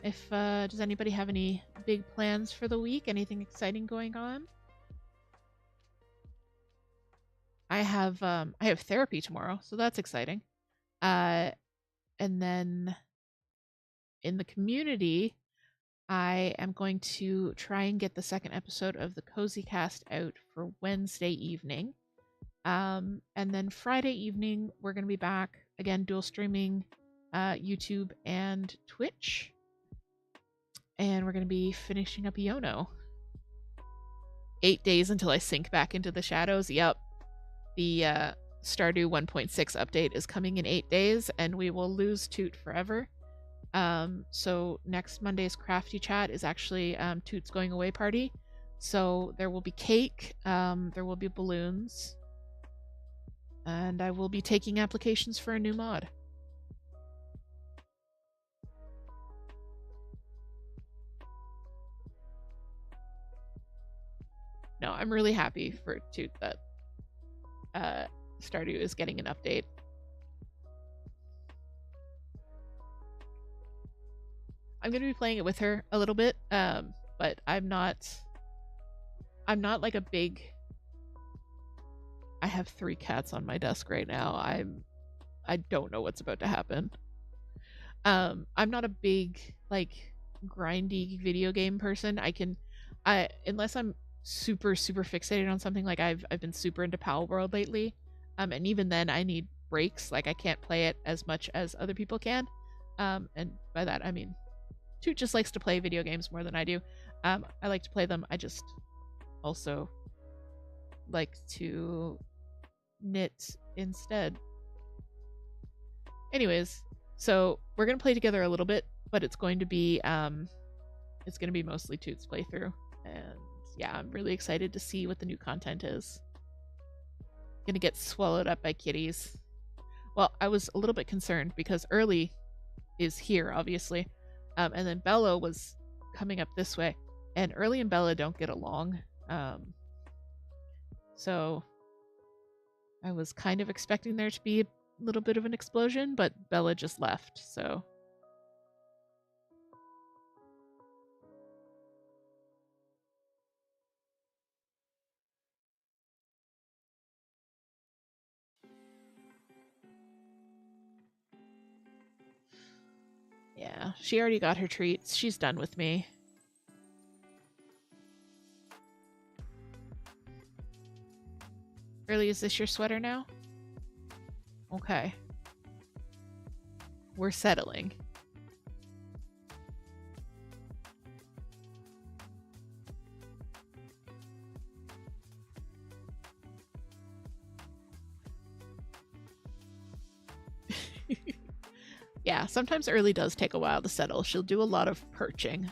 If does anybody have any big plans for the week? Anything exciting going on? I have therapy tomorrow, so that's exciting. And then in the community, I am going to try and get the second episode of the Cozy Cast out for Wednesday evening. And then Friday evening, we're going to be back again, dual streaming YouTube and Twitch. And we're going to be finishing up Iono. 8 days until I sink back into the shadows. Yep. The Stardew 1.6 update is coming in 8 days, and we will lose Toot forever. So next Monday's Crafty Chat is actually Toot's going away party. So there will be cake, there will be balloons, and I will be taking applications for a new mod. No, I'm really happy for Toot that Stardew is getting an update. I'm gonna be playing it with her a little bit, but I'm not like a big. I have 3 cats on my desk right now. I don't know what's about to happen. I'm not a big like grindy video game person. Unless I'm super fixated on something, like I've been super into Pal World lately. And even then I need breaks. Like I can't play it as much as other people can. And by that I mean Toot just likes to play video games more than I do. I like to play them. I just also like to knit instead. Anyways, so we're gonna play together a little bit, but it's going to be mostly Toot's playthrough. And yeah, I'm really excited to see what the new content is. Gonna get swallowed up by kitties. Well, I was a little bit concerned because Early is here, obviously. And then Bella was coming up this way. And Early and Bella don't get along. So I was kind of expecting there to be a little bit of an explosion, but Bella just left, so. Yeah, she already got her treats. She's done with me. Early, is this your sweater now? Okay. We're settling. Yeah, sometimes Early does take a while to settle. She'll do a lot of perching.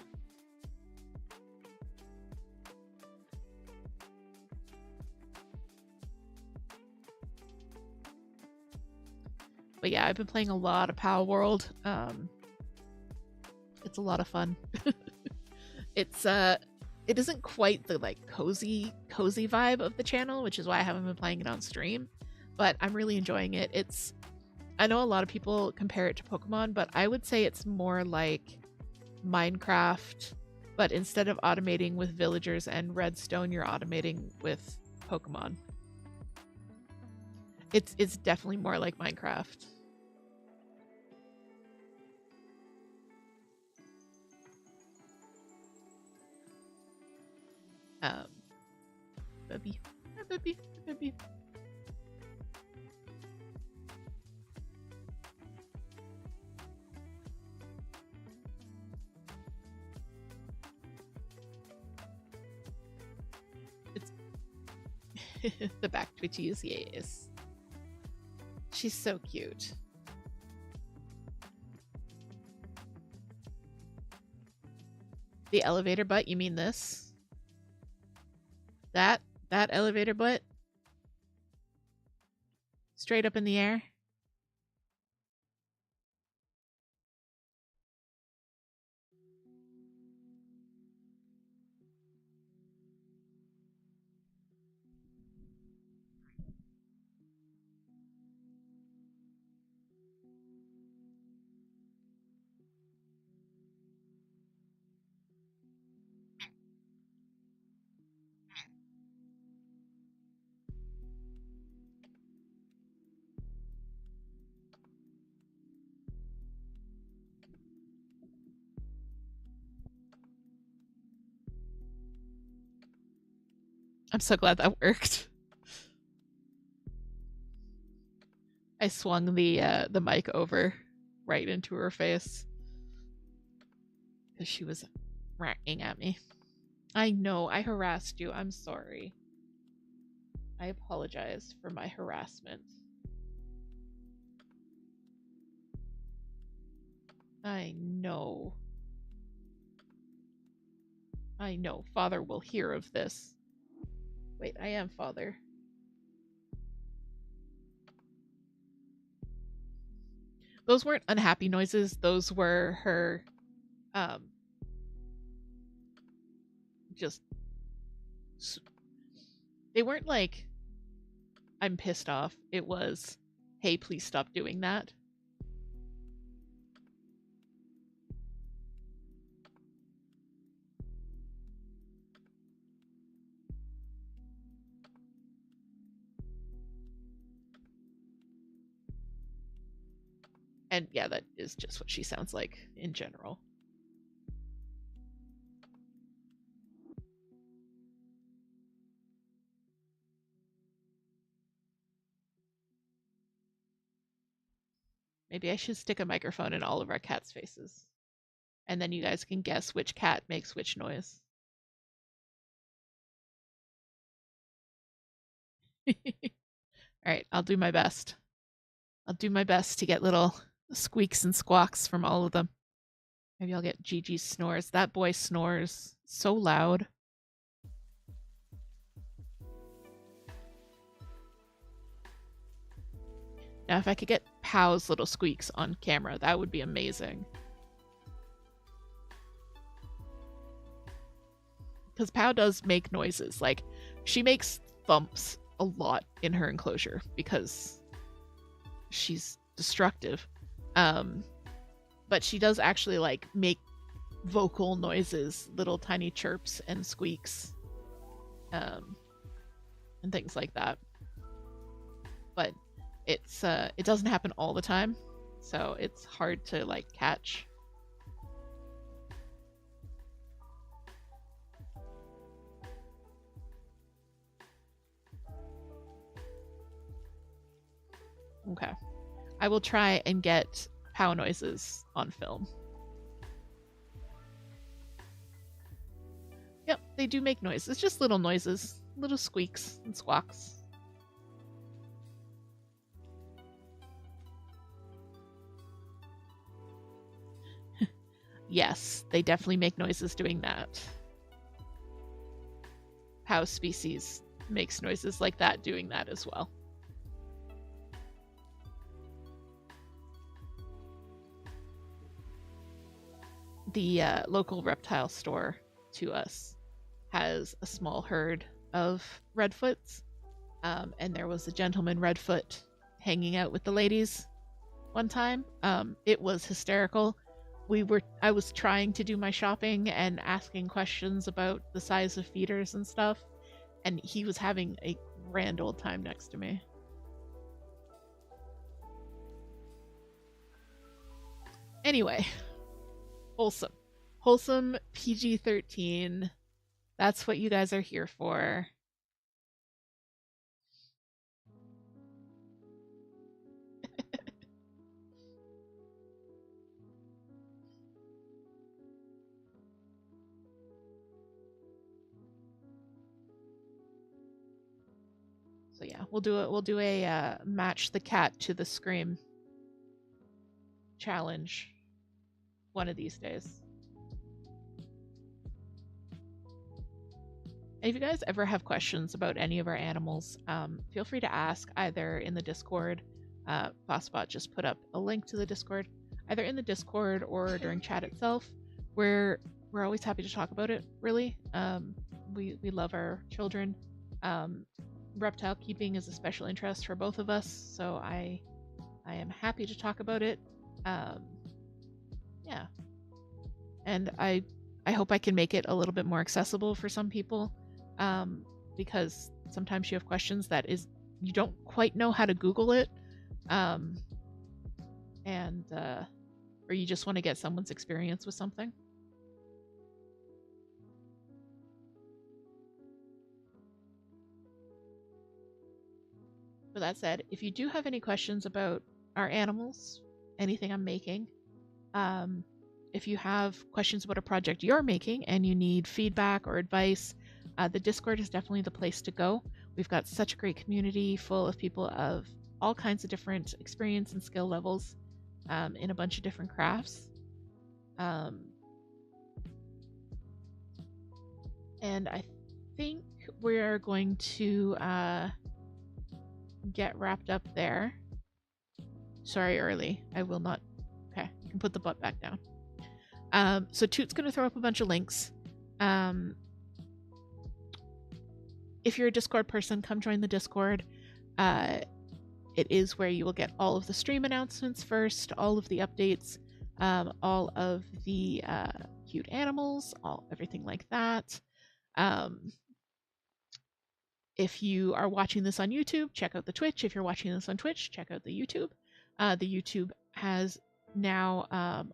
But yeah, I've been playing a lot of Pal World. It's a lot of fun. It isn't quite the like cozy vibe of the channel, which is why I haven't been playing it on stream, but I'm really enjoying it. I know a lot of people compare it to Pokemon, but I would say it's more like Minecraft, but instead of automating with villagers and redstone, you're automating with Pokemon. It's definitely more like Minecraft. Bubby. Hi, Bubby. Hi, Bubby. It's the back twitchies, yes. She's so cute. The elevator butt, you mean this? That elevator butt? Straight up in the air? I'm so glad that worked. I swung the mic over right into her face because she was racking at me. I know, I harassed you. I'm sorry. I apologize for my harassment. I know. I know. Father will hear of this. Wait, I am Father. Those weren't unhappy noises. Those were her, just... They weren't like, I'm pissed off. It was, hey, please stop doing that. And yeah, that is just what she sounds like in general. Maybe I should stick a microphone in all of our cats' faces. And then you guys can guess which cat makes which noise. All right, I'll do my best. I'll do my best to get little squeaks and squawks from all of them. Maybe I'll get Gigi's snores. That boy snores so loud. Now, if I could get Pow's little squeaks on camera, that would be amazing. Because Pow does make noises. Like, she makes thumps a lot in her enclosure because she's destructive. But she does actually, like, make vocal noises, little tiny chirps and squeaks, and things like that. But it's it doesn't happen all the time, so it's hard to like catch. Okay, I will try and get Pow noises on film. Yep, they do make noises, just little noises, little squeaks and squawks. Yes, they definitely make noises doing that. Pow species makes noises like that doing that as well. The local reptile store to us has a small herd of redfoots, and there was a gentleman redfoot hanging out with the ladies one time. It was hysterical. I was trying to do my shopping and asking questions about the size of feeders and stuff, and he was having a grand old time next to me. Anyway, wholesome PG-13. That's what you guys are here for. So yeah, we'll do a match the cat to the scream challenge one of these days. And if you guys ever have questions about any of our animals, feel free to ask either in the Discord. Bossbot just put up a link to the Discord, either in the Discord or during chat itself. We're always happy to talk about it. Really, we love our children. Reptile keeping is a special interest for both of us, so I am happy to talk about it. Yeah, and I hope I can make it a little bit more accessible for some people, because sometimes you have questions that you don't quite know how to Google it, and or you just want to get someone's experience with something. With that said, if you do have any questions about our animals, anything I'm making, if you have questions about a project you're making and you need feedback or advice, the Discord is definitely the place to go. We've got such a great community full of people of all kinds of different experience and skill levels, in a bunch of different crafts. And I think we're going to get wrapped up there. Sorry, early. I will not. Okay, you can put the butt back down. So Toot's going to throw up a bunch of links. If you're a Discord person, come join the Discord. It is where you will get all of the stream announcements first, all of the updates, all of the cute animals, everything like that. If you are watching this on YouTube, check out the Twitch. If you're watching this on Twitch, check out the YouTube. The YouTube has now,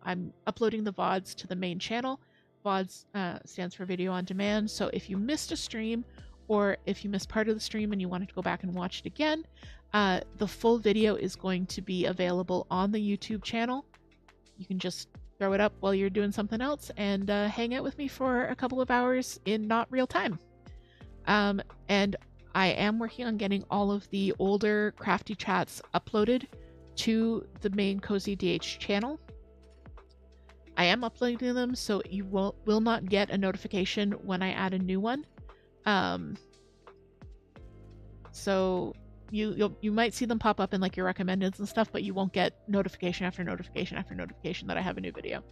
I'm uploading the VODs to the main channel. VODs stands for video on demand. So if you missed a stream, or if you missed part of the stream and you wanted to go back and watch it again, the full video is going to be available on the YouTube channel. You can just throw it up while you're doing something else and hang out with me for a couple of hours in not real time. And I am working on getting all of the older Crafty Chats uploaded to the main Cozy DH channel. I am uploading them, so you will not get a notification when I add a new one. So you might see them pop up in like your recommendeds and stuff, but you won't get notification after notification after notification that I have a new video.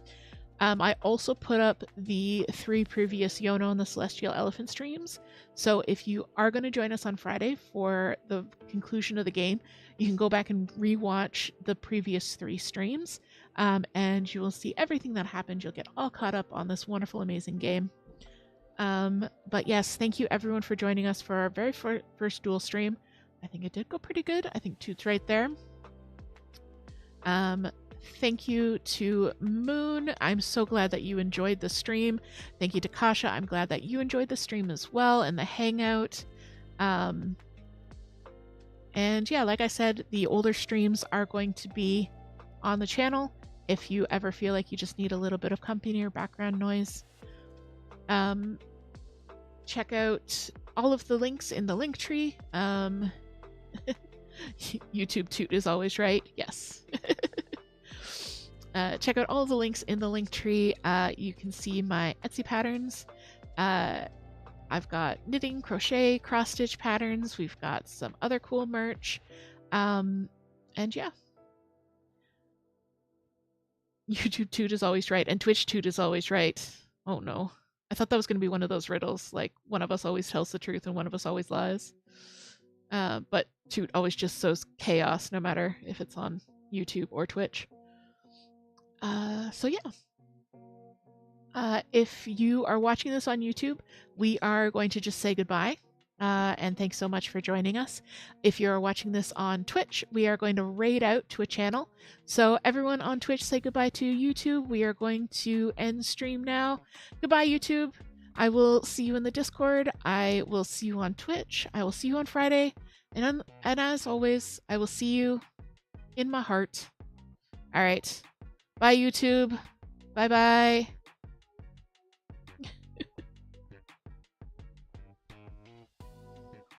I also put up the 3 previous Yono and the Celestial Elephant streams. So if you are going to join us on Friday for the conclusion of the game, you can go back and rewatch the previous 3 streams, and you will see everything that happened. You'll get all caught up on this wonderful, amazing game. But yes, thank you everyone for joining us for our very first duel stream. I think it did go pretty good. I think Toot's right there. Thank you to Moon. I'm so glad that you enjoyed the stream. Thank you to Kasha. I'm glad that you enjoyed the stream as well and the hangout. And yeah, like I said, the older streams are going to be on the channel if you ever feel like you just need a little bit of company or background noise. Check out all of the links in the link tree. YouTube Toot is always right. Yes. Check out all the links in the link tree. You can see my Etsy patterns. I've got knitting, crochet, cross stitch patterns. We've got some other cool merch. And yeah. YouTube Toot is always right, and Twitch Toot is always right. Oh no. I thought that was going to be one of those riddles, like one of us always tells the truth and one of us always lies. But Toot always just sows chaos, no matter if it's on YouTube or Twitch. So yeah. If you are watching this on YouTube, we are going to just say goodbye. And thanks so much for joining us. If you're watching this on Twitch, we are going to raid out to a channel. So everyone on Twitch, say goodbye to YouTube. We are going to end stream now. Goodbye, YouTube. I will see you in the Discord. I will see you on Twitch. I will see you on Friday. And as always, I will see you in my heart. All right. Bye, YouTube. Bye-bye.